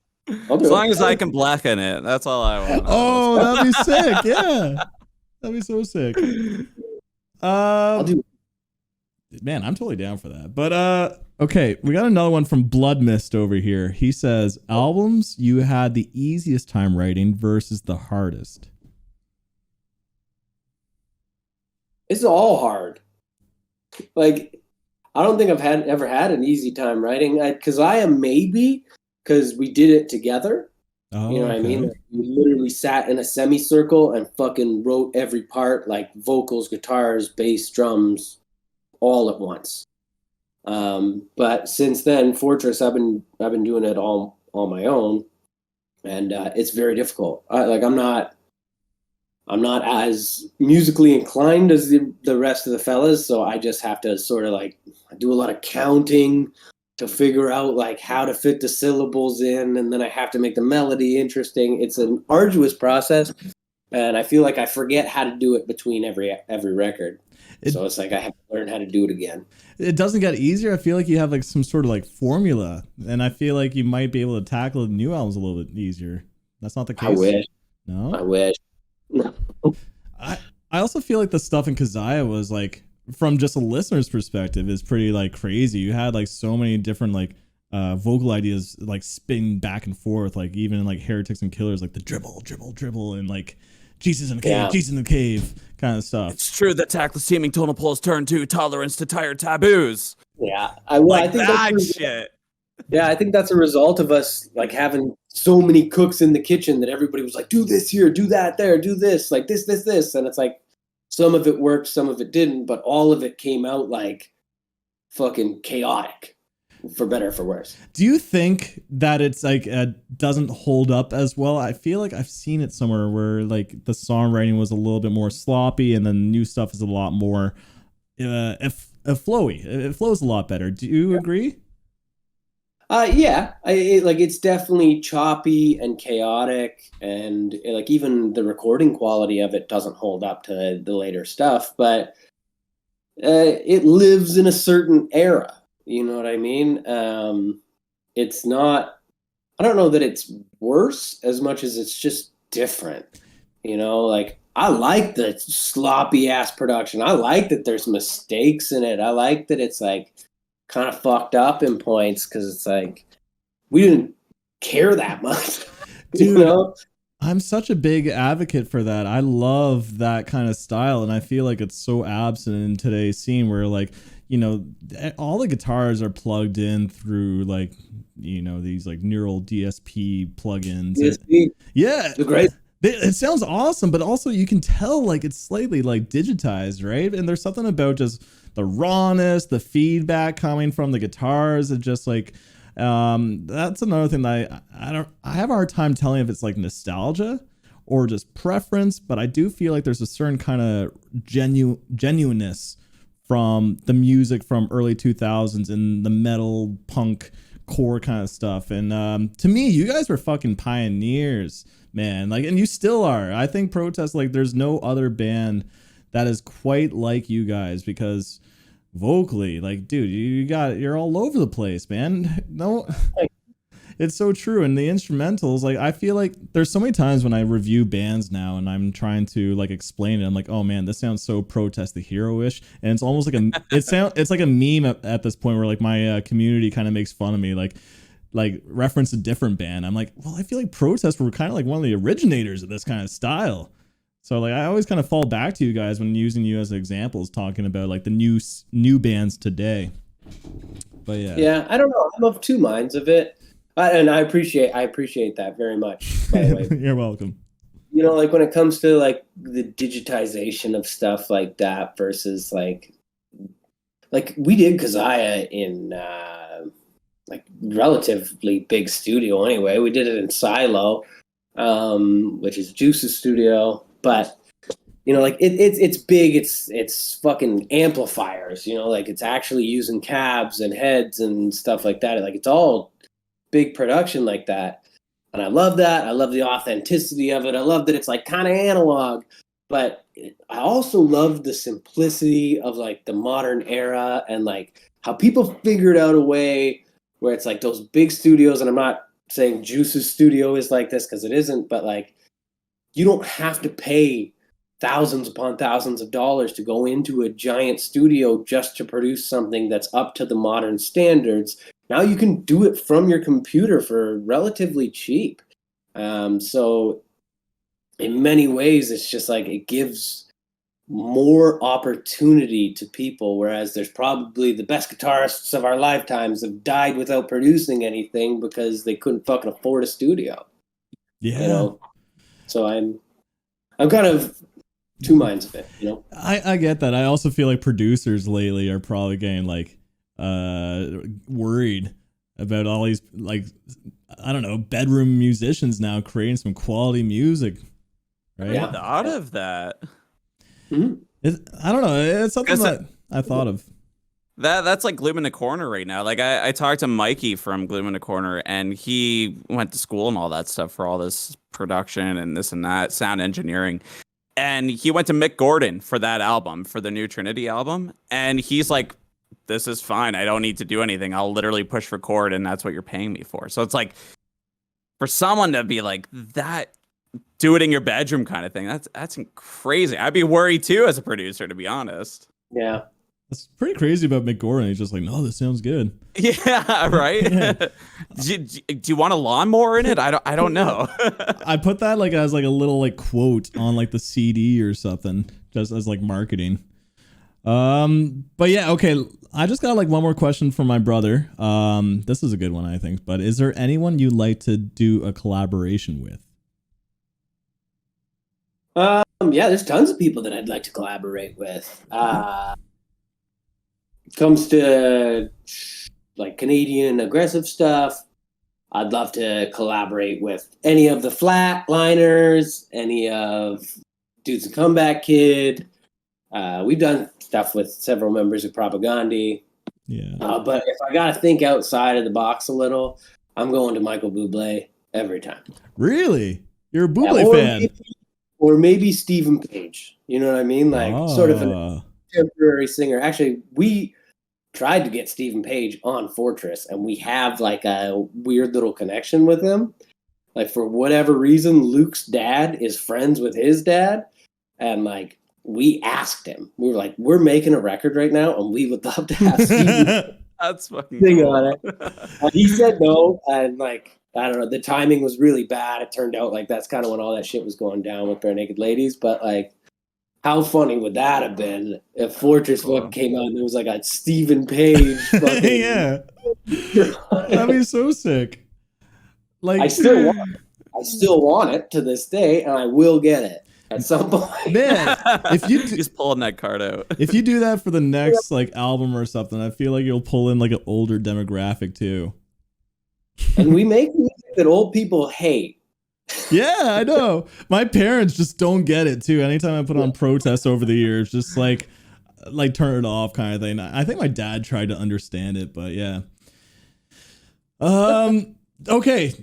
As long as I can blacken it, that's all I want. Oh, that'd be sick. Yeah. That'd be so sick. I'll do. Man, I'm totally down for that. But okay, we got another one from Blood Mist over here. He says, albums you had the easiest time writing versus the hardest. It's all hard. Like, I don't think I've ever had an easy time writing, because I am maybe because we did it together. Oh, you know what I mean? Like, we literally sat in a semicircle and fucking wrote every part, like vocals, guitars, bass, drums, all at once. But since then, Fortress, I've been doing it all on my own, and it's very difficult. I'm not as musically inclined as the rest of the fellas, so I just have to sort of like do a lot of counting to figure out like how to fit the syllables in, and then I have to make the melody interesting. It's an arduous process, and I feel like I forget how to do it between every record. So it's like I have to learn how to do it again. It doesn't get easier. I feel like you have like some sort of like formula, and I feel like you might be able to tackle the new albums a little bit easier. That's not the case. I wish. No? I wish. I also feel like the stuff in Kezia was like, from just a listener's perspective, is pretty like crazy. You had like so many different like vocal ideas like spinning back and forth, like even in like Heretics and Killers, like the dribble and like Jesus in the cave, Jesus in the cave kind of stuff. It's true that tactless teaming tonal poles turn to tolerance to tired taboos. Yeah, I think that shit. Yeah, I think that's a result of us like having so many cooks in the kitchen that everybody was like, do this here, do that there, do this, like this. And it's like some of it worked, some of it didn't, but all of it came out like fucking chaotic, for better or for worse. Do you think that it's like doesn't hold up as well? I feel like I've seen it somewhere where like the songwriting was a little bit more sloppy and then new stuff is a lot more flowy. It flows a lot better. Do you agree? Yeah, it's definitely choppy and chaotic, and like even the recording quality of it doesn't hold up to the later stuff, but it lives in a certain era. You know what I mean? It's not, I don't know that it's worse as much as it's just different. You know, like I like the sloppy ass production. I like that there's mistakes in it. I like that it's like kind of fucked up in points because it's like we didn't care that much. Dude, you know? I'm such a big advocate for that. I love that kind of style, and I feel like it's so absent in today's scene where, like, you know, all the guitars are plugged in through, like, you know, these like neural DSP plugins. DSP. Yeah. They're great. It sounds awesome, but also you can tell like it's slightly like digitized, right? And there's something about just the rawness, the feedback coming from the guitars. It just like, that's another thing that I have a hard time telling if it's like nostalgia or just preference, but I do feel like there's a certain kind of genuineness from the music from early 2000s and the metal punk core kind of stuff. And to me, you guys were fucking pioneers, man. Like, and you still are. I think Protest, like, there's no other band that is quite like you guys, because vocally, like, dude, you're all over the place, man. No, it's so true. And the instrumentals, like, I feel like there's so many times when I review bands now and I'm trying to like explain it, I'm like, oh man, this sounds so Protest the Hero-ish, and it's almost like it's like a meme at this point where like my community kind of makes fun of me, like reference a different band. I'm like, well, I feel like Protest were kind of like one of the originators of this kind of style. So like I always kind of fall back to you guys when using you as examples, talking about like the new bands today. But yeah, I don't know. I'm of two minds of it, and I appreciate that very much. By the way, you're welcome. You know, like when it comes to like the digitization of stuff like that versus like we did Kezia in like relatively big studio anyway. We did it in Silo, which is Juice's studio. But, you know, like it's big. It's fucking amplifiers, you know, like it's actually using cabs and heads and stuff like that. Like it's all big production like that. And I love that. I love the authenticity of it. I love that it's like kind of analog. But I also love the simplicity of like the modern era and like how people figured out a way where it's like those big studios. And I'm not saying Juice's studio is like this, because it isn't, but like, you don't have to pay thousands upon thousands of dollars to go into a giant studio just to produce something that's up to the modern standards. Now you can do it from your computer for relatively cheap. So in many ways, it's just like it gives more opportunity to people, whereas there's probably the best guitarists of our lifetimes have died without producing anything because they couldn't fucking afford a studio. Yeah. You know? So I'm kind of two minds of it, you know? I get that. I also feel like producers lately are probably getting like worried about all these, like, I don't know, bedroom musicians now creating some quality music, right? Yeah, thought of that. Mm-hmm. I don't know. It's something that I thought of. That's like Gloom in the Corner right now. Like I talked to Mikey from Gloom in the Corner, and he went to school and all that stuff for all this production and this and that, sound engineering. And he went to Mick Gordon for that album, for the new Trinity album. And he's like, this is fine. I don't need to do anything. I'll literally push record, and that's what you're paying me for. So it's like, for someone to be like that, do it in your bedroom kind of thing, that's crazy. I'd be worried too as a producer, to be honest. Yeah. It's pretty crazy about Mick Gordon. He's just like, no, this sounds good. Yeah, right. Yeah. Do you want a lawnmower in it? I don't know. I put that like as like a little like quote on like the CD or something, just as like marketing. But yeah, okay. I just got like one more question from my brother. This is a good one, I think. But is there anyone you'd like to do a collaboration with? Yeah, there's tons of people that I'd like to collaborate with. Comes to like Canadian aggressive stuff, I'd love to collaborate with any of the Flatliners, any of Dudes and Comeback Kid. We've done stuff with several members of Propagandhi. Yeah. But if I gotta think outside of the box a little, I'm going to Michael Bublé every time. Really? You're a Bublé fan? Or maybe Stephen Page. You know what I mean? Like sort of a contemporary singer. Actually, we tried to get Stephen Page on Fortress, and we have like a weird little connection with him. Like for whatever reason, Luke's dad is friends with his dad, and like we asked him, we were like, we're making a record right now, and we would love to have Stephen That's fucking sing cool. on it. He said no, and like I don't know, the timing was really bad. It turned out like that's kind of when all that shit was going down with Bare Naked Ladies. But like, how funny would that have been if Fortress book came out and it was like a Stephen Page fucking Yeah. That'd be so sick. Like I still want it to this day, and I will get it at some point. Man, if you He's pulling that card out. if you do that for the next like album or something, I feel like you'll pull in like an older demographic too. And we make music that old people hate. Yeah, I know. My parents just don't get it too. Anytime I put on Protest over the years, just like turn it off kind of thing. I think my dad tried to understand it, but yeah. Okay.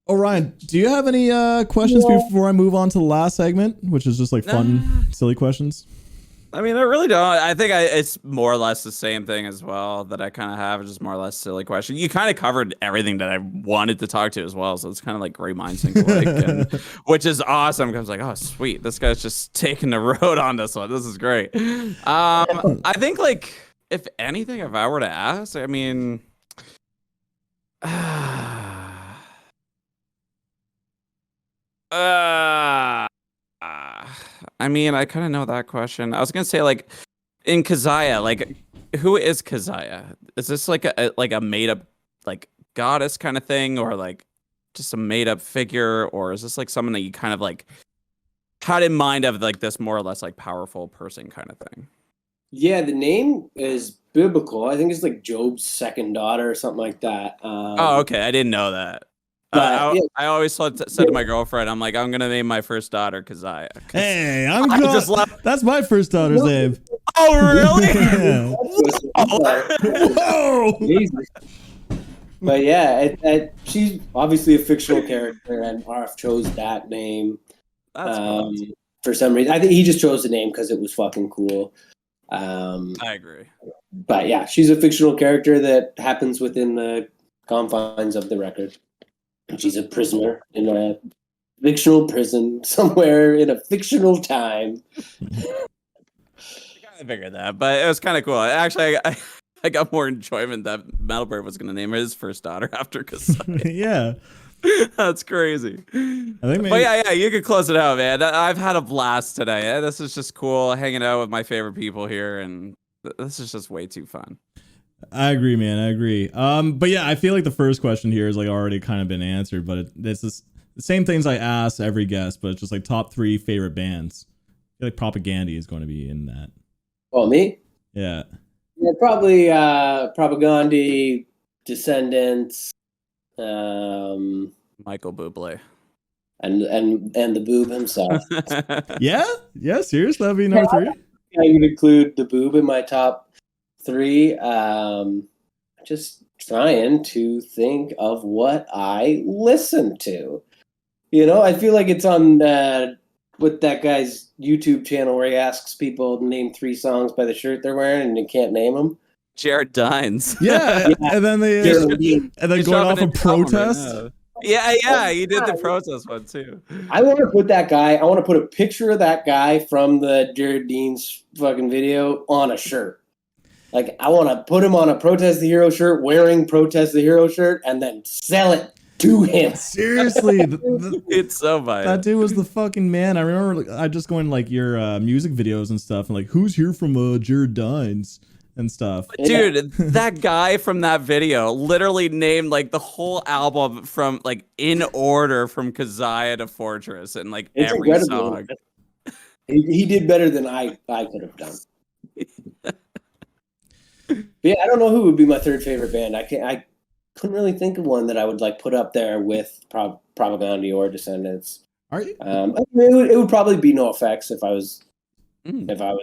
Orion, do you have any questions before I move on to the last segment, which is just like fun, silly questions? I mean, I really don't. I think it's more or less the same thing as well that I kind of have, just more or less silly question. You kind of covered everything that I wanted to talk to as well, so it's kind of like great minds think alike, which is awesome. Because I was like, oh, sweet, this guy's just taking the road on this one. This is great. I think like if anything, if I were to ask, I mean, I mean, I kind of know that question. I was gonna say, like, in Kezia, like, who is Kezia? Is this like a made up like goddess kind of thing, or like just a made up figure, or is this like someone that you kind of like had in mind of like this more or less like powerful person kind of thing? Yeah, the name is biblical. I think it's like Job's second daughter or something like that. Oh, okay, I didn't know that. I always said to my girlfriend, I'm like, I'm gonna name my first daughter Kezia. Hey, that's my first daughter's name. Oh, really? Yeah. Whoa! But yeah, she's obviously a fictional character, and RF chose that name. That's cool. For some reason. I think he just chose the name because it was fucking cool. I agree. But yeah, she's a fictional character that happens within the confines of the record. She's a prisoner in a fictional prison somewhere in a fictional time. I figured that, but it was kind of cool. Actually, I got more enjoyment that METALBIRB was going to name his first daughter after Kezia. Yeah. That's crazy. I think maybe... But yeah, you could close it out, man. I've had a blast today. This is just cool, hanging out with my favorite people here, and this is just way too fun. I agree, man. I agree. But yeah, I feel like the first question here is like already kind of been answered, but it's just the same things I ask every guest, but it's just like top 3 favorite bands. I feel like Propaganda is going to be in that. Oh, me? Yeah. Yeah, probably Propaganda, Descendants, Michael Bublé, and the Boob himself. Yeah, seriously, that'd be number 3. I would include the Boob in my top 3. Just trying to think of what I listen to. You know, I feel like it's on with that guy's YouTube channel where he asks people to name 3 songs by the shirt they're wearing, and you can't name them. Jared Dines. Yeah, and then going off of Protest. Right, yeah, he did the Protest one too. I want to put that guy. I want to put a picture of that guy from the Jared Dean's fucking video on a shirt. Like, I want to put him on a Protest the Hero shirt, wearing Protest the Hero shirt, and then sell it to him. Seriously, it's so bad. That dude was the fucking man. I remember I just going like your music videos and stuff, and like, who's here from Jared Dines and stuff. Dude, that guy from that video literally named like the whole album from like in order from Kezia to Fortress and like it's every incredible song. He did better than I could have done. Yeah, I don't know who would be my third favorite band. I couldn't really think of one that I would like put up there with Propaganda or Descendants. Are you? It would probably be NoFX if I was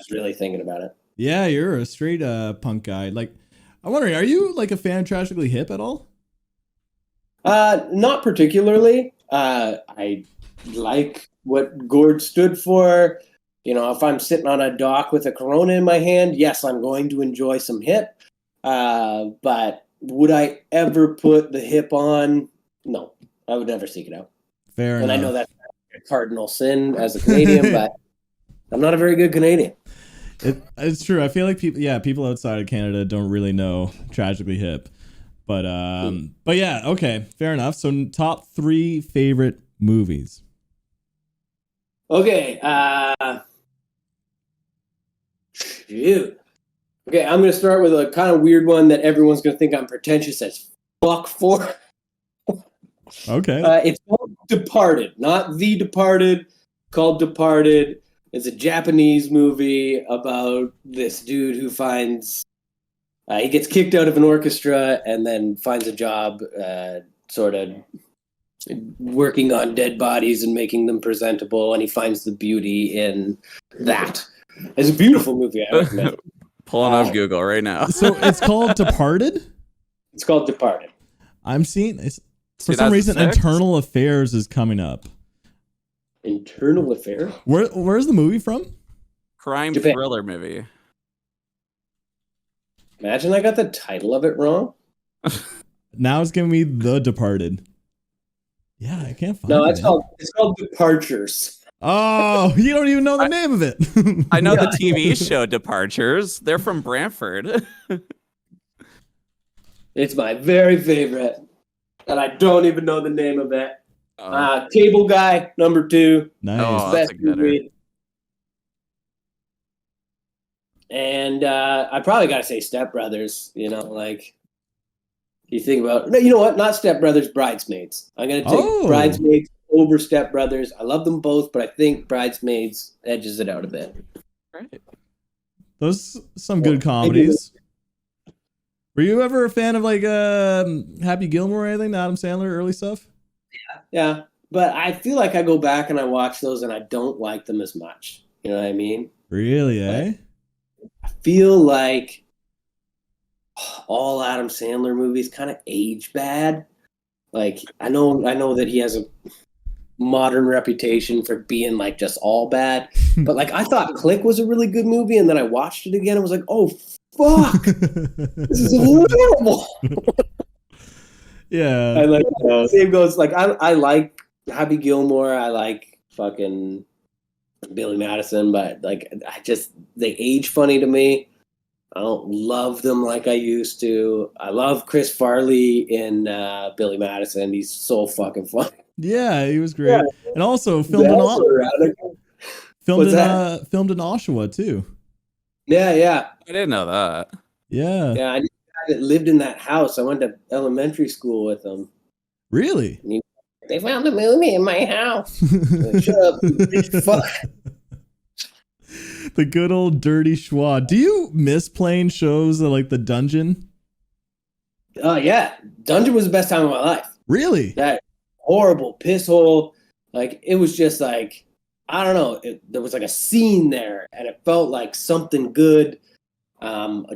really thinking about it. Yeah, you're a straight punk guy. Like, I'm wondering, are you like a fan of Tragically Hip at all? Not particularly. I like what Gord stood for. You know, if I'm sitting on a dock with a Corona in my hand, yes, I'm going to enjoy some Hip. But would I ever put the Hip on? No, I would never seek it out. Fair enough. And I know that's a cardinal sin as a Canadian, but I'm not a very good Canadian. It's true. I feel like people outside of Canada don't really know Tragically Hip. But yeah, okay, fair enough. So top 3 favorite movies. Okay. Shoot. Okay, I'm gonna start with a kind of weird one that everyone's gonna think I'm pretentious as fuck for. Okay. It's called Departed, not The Departed. Called Departed. It's a Japanese movie about this dude who finds he gets kicked out of an orchestra and then finds a job, sort of working on dead bodies and making them presentable, and he finds the beauty in that. It's a beautiful movie. I recommend it. Pulling up Google right now. So it's called Departed? It's called Departed. I'm seeing it's for some reason 2006? Internal Affairs is coming up. Internal Affairs? Where's the movie from? Crime Japan. thriller movie. Imagine I got the title of it wrong. Now it's giving me The Departed. Yeah, I can't find No, it. it's called Departures. Oh, you don't even know the name of it. I know the TV show Departures. They're from Brantford. It's my very favorite, and I don't even know the name of it. Oh. Cable Guy, number 2. Nice. Oh, that's a gooder. movie. And I probably got to say Step Brothers. You know, like you think about. No, you know what? Not Step Brothers, Bridesmaids. I'm gonna take Bridesmaids over Step Brothers. I love them both, but I think Bridesmaids edges it out a bit. Right. Those some good comedies. Were you ever a fan of like Happy Gilmore or anything? The Adam Sandler early stuff? Yeah, but I feel like I go back and I watch those and I don't like them as much. You know what I mean? Really, eh? I feel like all Adam Sandler movies kind of age bad. Like I know that he has a modern reputation for being like just all bad, but like I thought Click was a really good movie, and then I watched it again and was like, oh fuck, this is horrible. Yeah, I like same goes like I like Happy Gilmore, I like fucking Billy Madison, but like they age funny to me. I don't love them like I used to. I love Chris Farley in Billy Madison. He's so fucking funny. yeah, he was great, and also filmed in Oshawa too. Yeah. I didn't know that. Yeah, Yeah, I knew a guy that lived in that house. I went to elementary school with him. really. They found a movie in my house. Like, shut up, you bitch, fuck. The good old dirty schwa. Do you miss playing shows like the Dungeon? Yeah, Dungeon was the best time of my life. Really? That horrible piss hole. Like it was just like I don't know. There was like a scene there, and it felt like something good.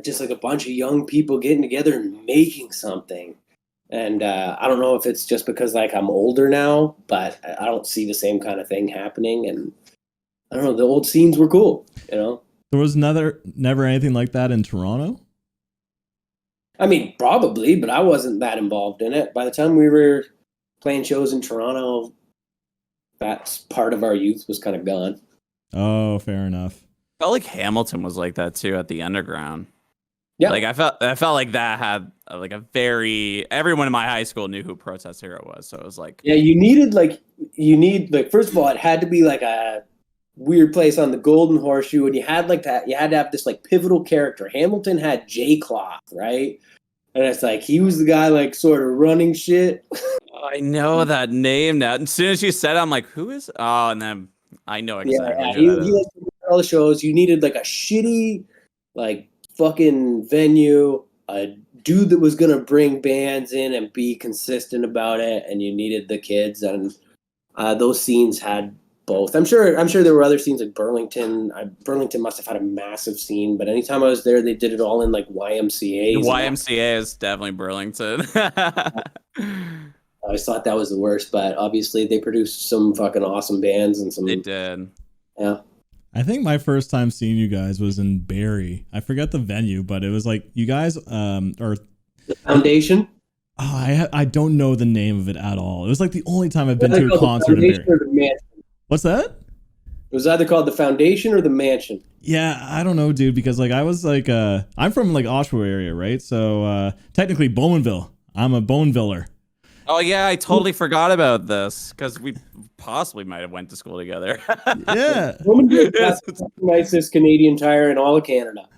Just like a bunch of young people getting together and making something. And I don't know if it's just because like I'm older now, but I don't see the same kind of thing happening. And I don't know. The old scenes were cool, you know. There was never anything like that in Toronto. I mean, probably, but I wasn't that involved in it. By the time we were playing shows in Toronto, that part of our youth was kind of gone. Oh, fair enough. Felt like Hamilton was like that too at the Underground. Yeah, Like I felt like that had like a very everyone in my high school knew who Protest Hero was, so it was like yeah. You need first of all, it had to be like a weird place on the Golden Horseshoe, and you had like that. You had to have this like pivotal character. Hamilton had J Cloth, right? And it's like he was the guy like sort of running shit. I know that name now. As soon as you said it, I'm like, who is? Oh, and then I know exactly. He Who that is. like all the shows. You needed like a shitty, like fucking venue, a dude that was gonna bring bands in and be consistent about it, and you needed the kids, and those scenes had both. I'm sure there were other scenes like Burlington. Burlington must have had a massive scene, but anytime I was there, they did it all in like YMCA. The YMCA is definitely Burlington. I always thought that was the worst, but obviously they produced some fucking awesome bands and some. They did. Yeah. I think my first time seeing you guys was in Barrie. I forget the venue, but it was like you guys or The Foundation. Oh, I don't know the name of it at all. It was like the only time I've been to a concert in Barrie. What's that? It was either called the Foundation or the Mansion. Yeah, I don't know, dude, because like I was like I'm from like Oshawa area, right? So technically Bowmanville. I'm a Boneviller. Oh yeah, I totally forgot about this because we possibly might have went to school together. Yeah. That's the nicest Canadian Tire in all of Canada.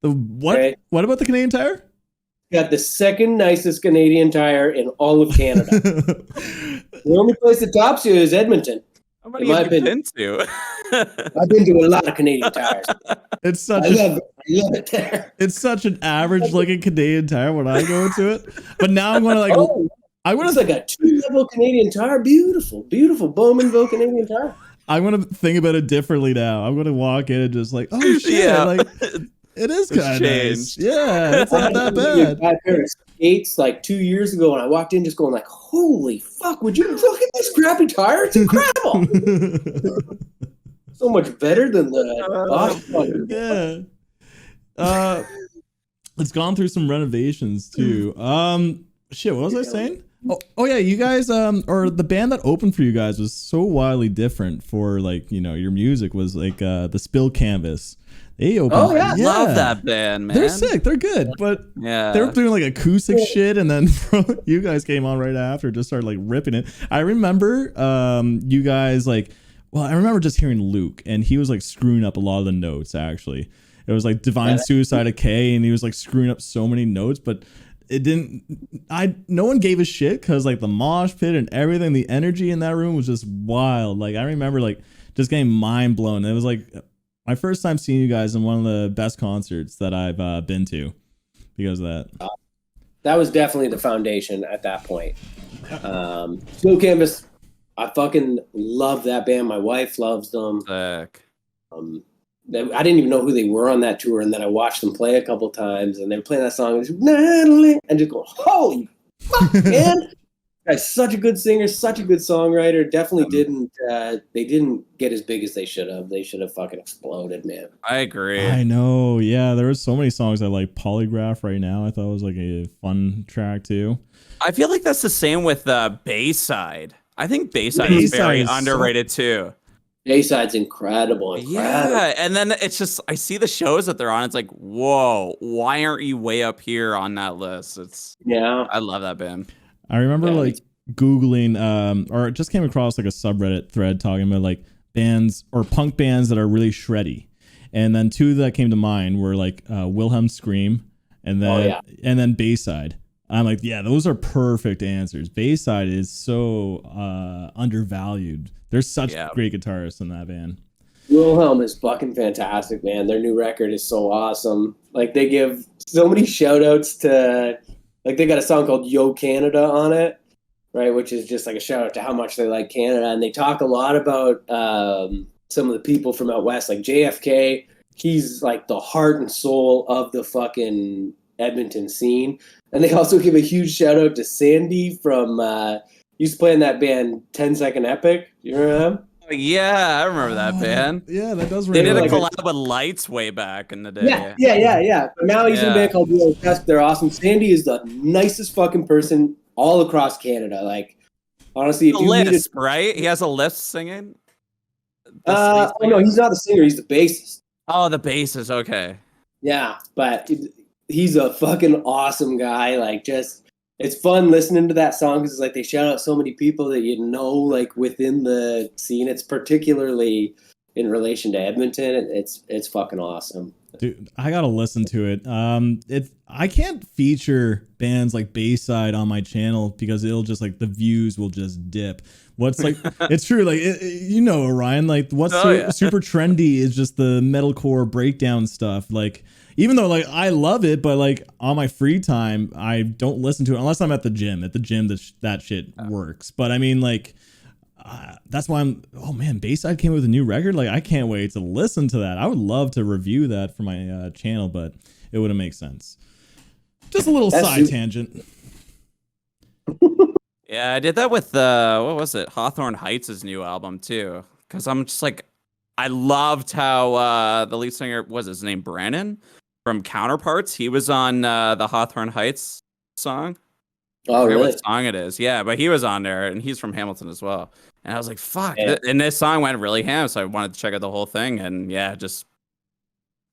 The what? Okay. What about the Canadian Tire? Got the second nicest Canadian Tire in all of Canada. The only place that tops you is Edmonton. How many have you been to? I've been to a lot of Canadian Tires. It's such I love it there. It's such an average looking Canadian Tire when I go into it. But now I'm going to like it's like a 2-level Canadian Tire. Beautiful Bowmanville Canadian Tire. I'm going to think about it differently now. I'm going to walk in and just like, oh shit, Yeah. like it is kind of nice. Yeah, it's not that bad. I had a pair of skates like 2 years ago, and I walked in just going like, holy fuck, would you look at this crappy tire? It's incredible. So much better than the Bosch one. Yeah. It's gone through some renovations too. Shit, what was I saying? Oh yeah, you guys or the band that opened for you guys was so wildly different for like, you know, your music was like the Spill Canvas. They opened. Oh yeah. Love that band, man. They're sick. They're good, but yeah, they were doing like acoustic shit, and then you guys came on right after, just started like ripping it. I remember you guys like. Well, I remember just hearing Luke, and he was like screwing up a lot of the notes. Actually, it was like Divine Suicide of K, and he was like screwing up so many notes, but it didn't. No one gave a shit because like the mosh pit and everything, the energy in that room was just wild. Like I remember like just getting mind blown. It was like my first time seeing you guys in one of the best concerts that I've been to because of that. That was definitely the foundation at that point. Spill Canvas. I fucking love that band. My wife loves them. Sick. I didn't even know who they were on that tour, and then I watched them play a couple times, and they were playing that song, and just going, holy fuck, man! Guy's such a good singer, such a good songwriter. Definitely didn't. They didn't get as big as they should have. They should have fucking exploded, man. I agree. I know. Yeah, there was so many songs I like. Polygraph right now, I thought was like a fun track too. I feel like that's the same with Bayside. I think Bayside is very underrated too. Bayside's incredible. Yeah, and then it's just I see the shows that they're on. It's like, whoa, why aren't you way up here on that list? I love that band. I remember like Googling, or just came across like a subreddit thread talking about like bands or punk bands that are really shreddy, and then two that came to mind were like Wilhelm Scream, and then Bayside. I'm like, yeah, those are perfect answers. Bayside is so undervalued. There's such great guitarists in that band. Wilhelm is fucking fantastic, man. Their new record is so awesome. Like they give so many shout outs to, like they got a song called Yo Canada on it, right? Which is just like a shout out to how much they like Canada. And they talk a lot about some of the people from out west, like JFK. He's like the heart and soul of the fucking Edmonton scene. And they also give a huge shout out to Sandy from used to play in that band 10 Second Epic. You remember them? Yeah, I remember that band. Yeah, that does. They did a collab with Lights way back in the day. Yeah. But now he's in a band called Real Test. They're awesome. Sandy is the nicest fucking person all across Canada. Like, honestly, if you lisp, right? He has a lisp singing. No, he's not the singer. He's the bassist. Oh, the bassist. Okay. Yeah, but he's a fucking awesome guy. Like, just it's fun listening to that song because it's like they shout out so many people that you know, like within the scene. It's particularly in relation to Edmonton. It's fucking awesome. Dude, I gotta listen to it. I can't feature bands like Bayside on my channel because it'll just like the views will just dip. What's like it's true, like you know, Orion, like what's super trendy is just the metalcore breakdown stuff. Like even though like I love it, but like on my free time I don't listen to it unless I'm at the gym. At the gym that shit works. But I mean like that's why oh man, Bayside came with a new record. Like I can't wait to listen to that. I would love to review that for my channel, but it wouldn't make sense. Just a little side tangent. Yeah, I did that with what was it? Hawthorne Heights' new album too. Because I'm just like, I loved how the lead singer was his name Brandon from Counterparts. He was on the Hawthorne Heights song. Oh, really? What song it is? Yeah, but he was on there, and he's from Hamilton as well. And I was like, fuck. Yeah. And this song went really ham, so I wanted to check out the whole thing. And yeah, just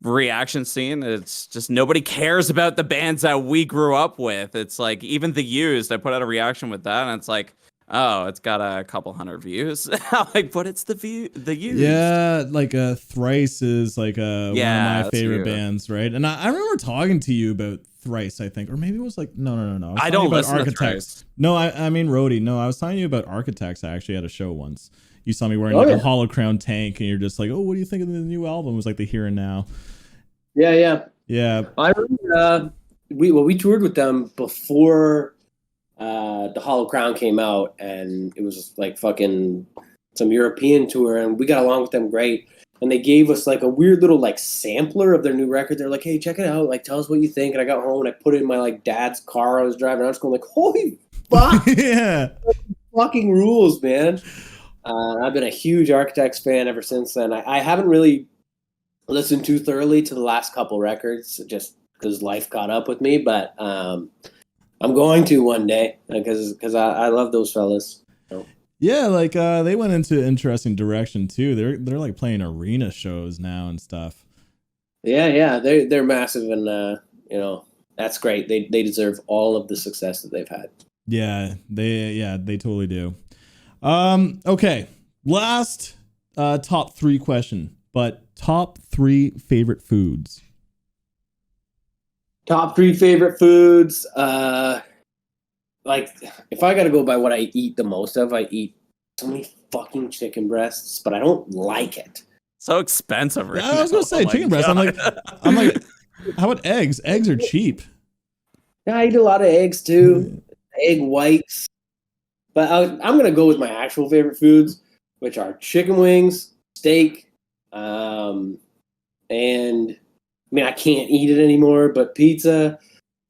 reaction scene. It's just nobody cares about the bands that we grew up with. It's like even The Used, I put out a reaction with that, and it's like, oh, it's got a couple hundred views. I'm like, but it's The Used. Yeah, like Thrice is like one of my favorite bands, right? And I remember talking to you about Thrice, I think, or maybe it was like no. I don't listen to Thrice. No, I mean Rody. No, I was telling you about Architects. I actually had a show once. You saw me wearing a Hollow Crown tank, and you're just like, oh, what do you think of the new album? It was like the Here and Now. Yeah. I remember we toured with them before the Hollow Crown came out, and it was like fucking some European tour, and we got along with them great. And they gave us like a weird little like sampler of their new record. They're like, hey, check it out. Like, tell us what you think. And I got home and I put it in my like dad's car. I was driving. I was going like, holy fuck. Yeah. Fucking rules, man. I've been a huge Architects fan ever since then. I haven't really listened too thoroughly to the last couple records just because life caught up with me. But I'm going to one day because I love those fellas. Yeah, like they went into an interesting direction too. They're like playing arena shows now and stuff. Yeah, they're massive, and that's great. They deserve all of the success that they've had. Yeah, they totally do. Okay, last top 3 question, but top 3 favorite foods. Top 3 favorite foods. Like, if I got to go by what I eat the most of, I eat so many fucking chicken breasts, but I don't like it. So expensive, right? Yeah, I was gonna say chicken breasts. I'm like, how about eggs? Eggs are cheap. Yeah, I eat a lot of eggs too, egg whites. But I'm gonna go with my actual favorite foods, which are chicken wings, steak, and I mean I can't eat it anymore, but pizza.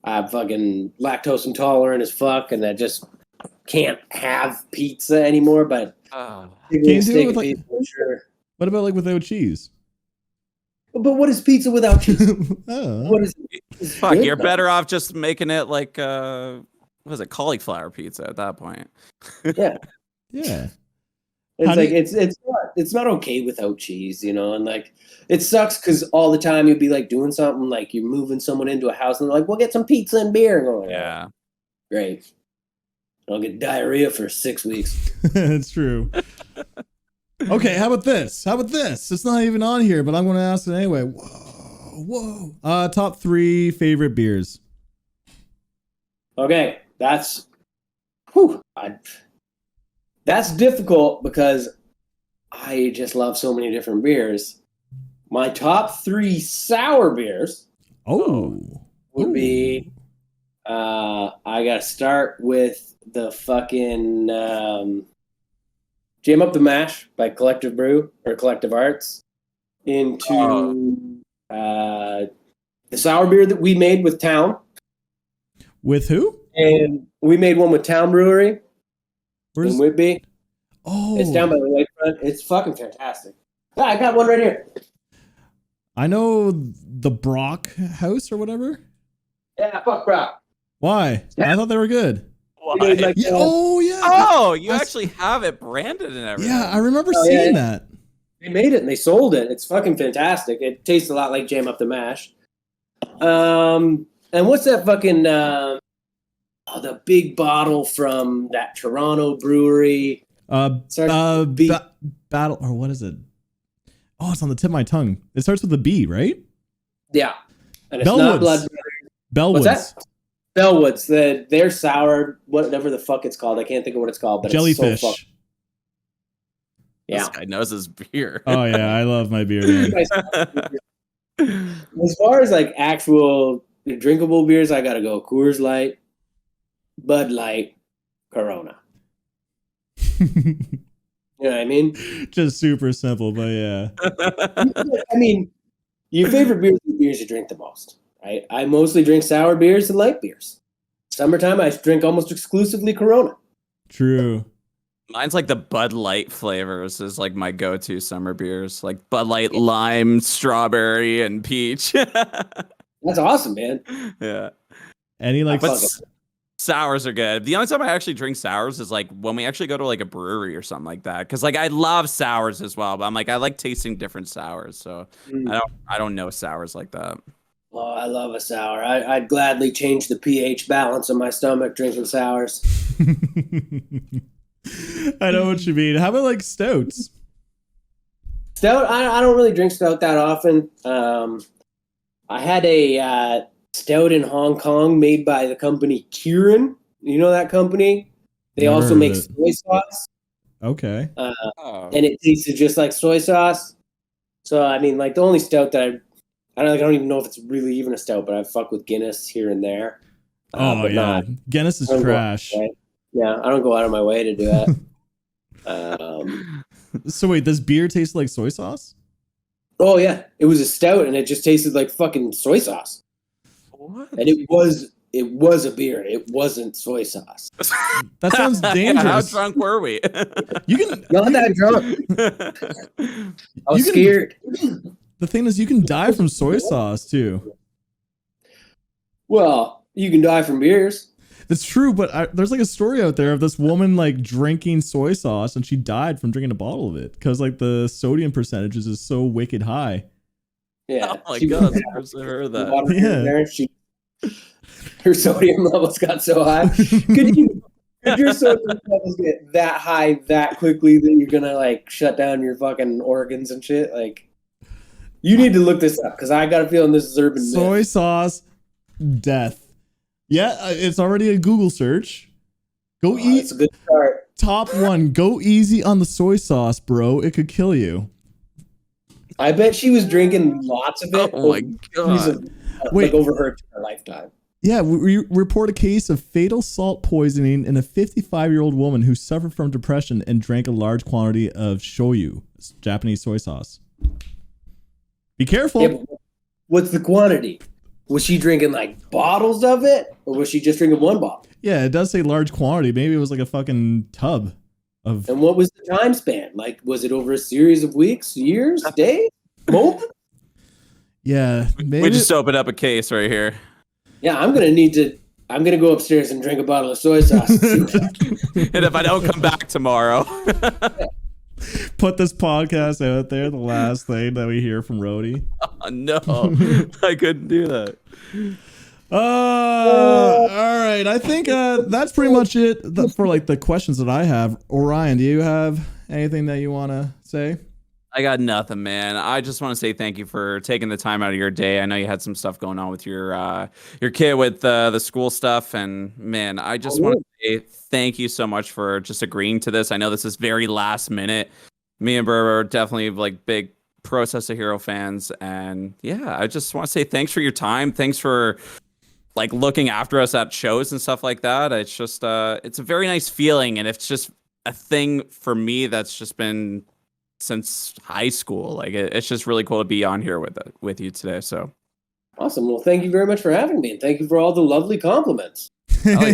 I'm fucking lactose intolerant as fuck, and I just can't have pizza anymore. But can you do it with like, pizza, sure. What about like without cheese? But what is pizza without cheese? What is it? Fuck, you're better off just making it like what is it, cauliflower pizza at that point. Yeah. It's not okay without cheese, and like it sucks because all the time you'll be like doing something like you're moving someone into a house and they're like, we'll get some pizza and beer. And going, yeah, great. I'll get diarrhea for 6 weeks. That's true. Okay, how about this? It's not even on here, but I'm going to ask it anyway. Whoa. Top 3 favorite beers. Okay, that's difficult because I just love so many different beers. My top 3 sour beers would be I gotta start with the fucking Jam Up the Mash by Collective Brew or Collective Arts into the sour beer that we made with Town. With who? And we made one with Town Brewery. Where's in Whitby. Oh, it's down by the lakefront. It's fucking fantastic. Yeah, I got one right here. I know the Brock House or whatever. Yeah, fuck Brock. Why? I thought they were good. Why? Like, yeah, yeah. Oh, you actually have it branded and everything. Yeah, I remember seeing that. They made it and they sold it. It's fucking fantastic. It tastes a lot like Jam Up the Mash. And what's that fucking the big bottle from that Toronto brewery? Battle, or what is it? Oh, it's on the tip of my tongue. It starts with a B, right? Yeah. And it's not Blood Bellwoods. What's that? Bellwoods. They're sour, whatever the fuck it's called. I can't think of what it's called, but Jellyfish. It's so yeah. This guy knows his beer. Oh yeah, I love my beer, man. As far as like actual drinkable beers, I gotta go Coors Light, Bud Light, Corona. You know what I mean? Just super simple, but yeah. I mean, your favorite beers are the beers you drink the most, right? I mostly drink sour beers and light beers. Summertime, I drink almost exclusively Corona. True. Mine's like the Bud Light flavors is like my go-to summer beers, like Bud Light, lime, strawberry, and peach. That's awesome, man. Yeah. Any like Sours are good. The only time I actually drink sours is like when we actually go to like a brewery or something like that. Cause like I love sours as well, but I'm like I like tasting different sours. So I don't know sours like that. Oh, I love a sour. I'd gladly change the pH balance of my stomach drinking sours. I know what you mean. How about like stouts? Stout, I don't really drink stout that often. I had a stout in Hong Kong made by the company Kirin. You know that company? They Never also heard make of it. soy sauce. Okay. And it tasted just like soy sauce. So I mean, like the only stout that I don't even know if it's really even a stout, but I fuck with Guinness here and there. Oh but yeah, not- Guinness is I don't go trash. out of my way. Yeah, I don't go out of my way to do that. So wait, does beer taste like soy sauce? Oh yeah, it was a stout and it just tasted like fucking soy sauce. What? And it was a beer. It wasn't soy sauce. That sounds Yeah, dangerous. how drunk were we? You can. Not that drunk. I was You can- scared. The thing is, you can die from soy sauce too. Well, you can die from beers. That's true, but there's like a story out there of this woman like drinking soy sauce and she died from drinking a bottle of it because like the sodium percentages is so wicked high. Yeah. Oh my she god, was- I've never heard of the that. water Yeah. in there, her sodium levels got so high. Could your sodium levels get that high that quickly that you're gonna like shut down your fucking organs and shit? Like, you need to look this up because I got a feeling this is urban Soy myth. sauce, death. Yeah, it's already a Google search. Go Oh, eat it's a good start. top one. Go easy on the soy sauce, bro. It could kill you. I bet she was drinking lots of it. Oh my god. Wait. Like over her entire lifetime. Yeah, we report a case of fatal salt poisoning in a 55-year-old woman who suffered from depression and drank a large quantity of shoyu, Japanese soy sauce. Be careful. Yeah, but what's the quantity? Was she drinking like bottles of it, or was she just drinking one bottle? Yeah, it does say large quantity. Maybe it was like a fucking tub of. And what was the time span? Like, was it over a series of weeks, years, days, months? Yeah, maybe. We just opened up a case right here. Yeah, I'm gonna go upstairs and drink a bottle of soy sauce. And if I don't come back tomorrow, Put this podcast out there. The last thing that we hear from Rody. no, I couldn't do that. All right. I think that's pretty much it for like the questions that I have. Orion, do you have anything that you want to say? I got nothing, man. I just want to say thank you for taking the time out of your day. I know you had some stuff going on with your kid with the school stuff, and man, I just want to say thank you so much for just agreeing to this. I know this is very last minute. Me and Burr are definitely like big Process of Hero fans, and yeah, I just want to say thanks for your time. Thanks for like looking after us at shows and stuff like that. It's just it's a very nice feeling, and it's just a thing for me that's just been since high school. Like it's just really cool to be on here with you today. So Awesome. Well, thank you very much for having me, and thank you for all the lovely compliments. oh,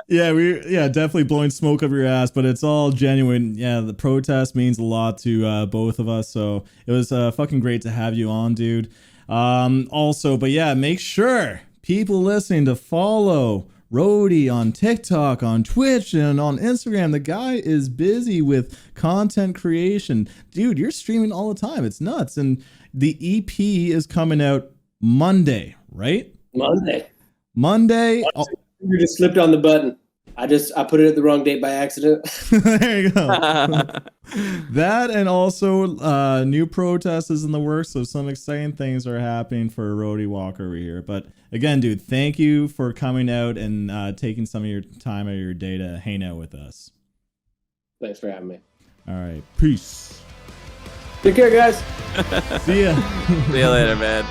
yeah. yeah, definitely blowing smoke up your ass, but it's all genuine. Yeah, the protest means a lot to both of us, so it was fucking great to have you on, dude. Also, but yeah, make sure people listening to follow Rody on TikTok, on Twitch, and on Instagram. The guy is busy with content creation. Dude, you're streaming all the time. It's nuts. And the EP is coming out Monday, right? Monday. Oh, You just slipped on the button. I put it at the wrong date by accident. there you go. That and also new protests is in the works, so some exciting things are happening for Rody Walker over here. But again, dude, thank you for coming out and taking some of your time out of your day to hang out with us. Thanks for having me. All right, peace. Take care, guys. See ya. See you later, man.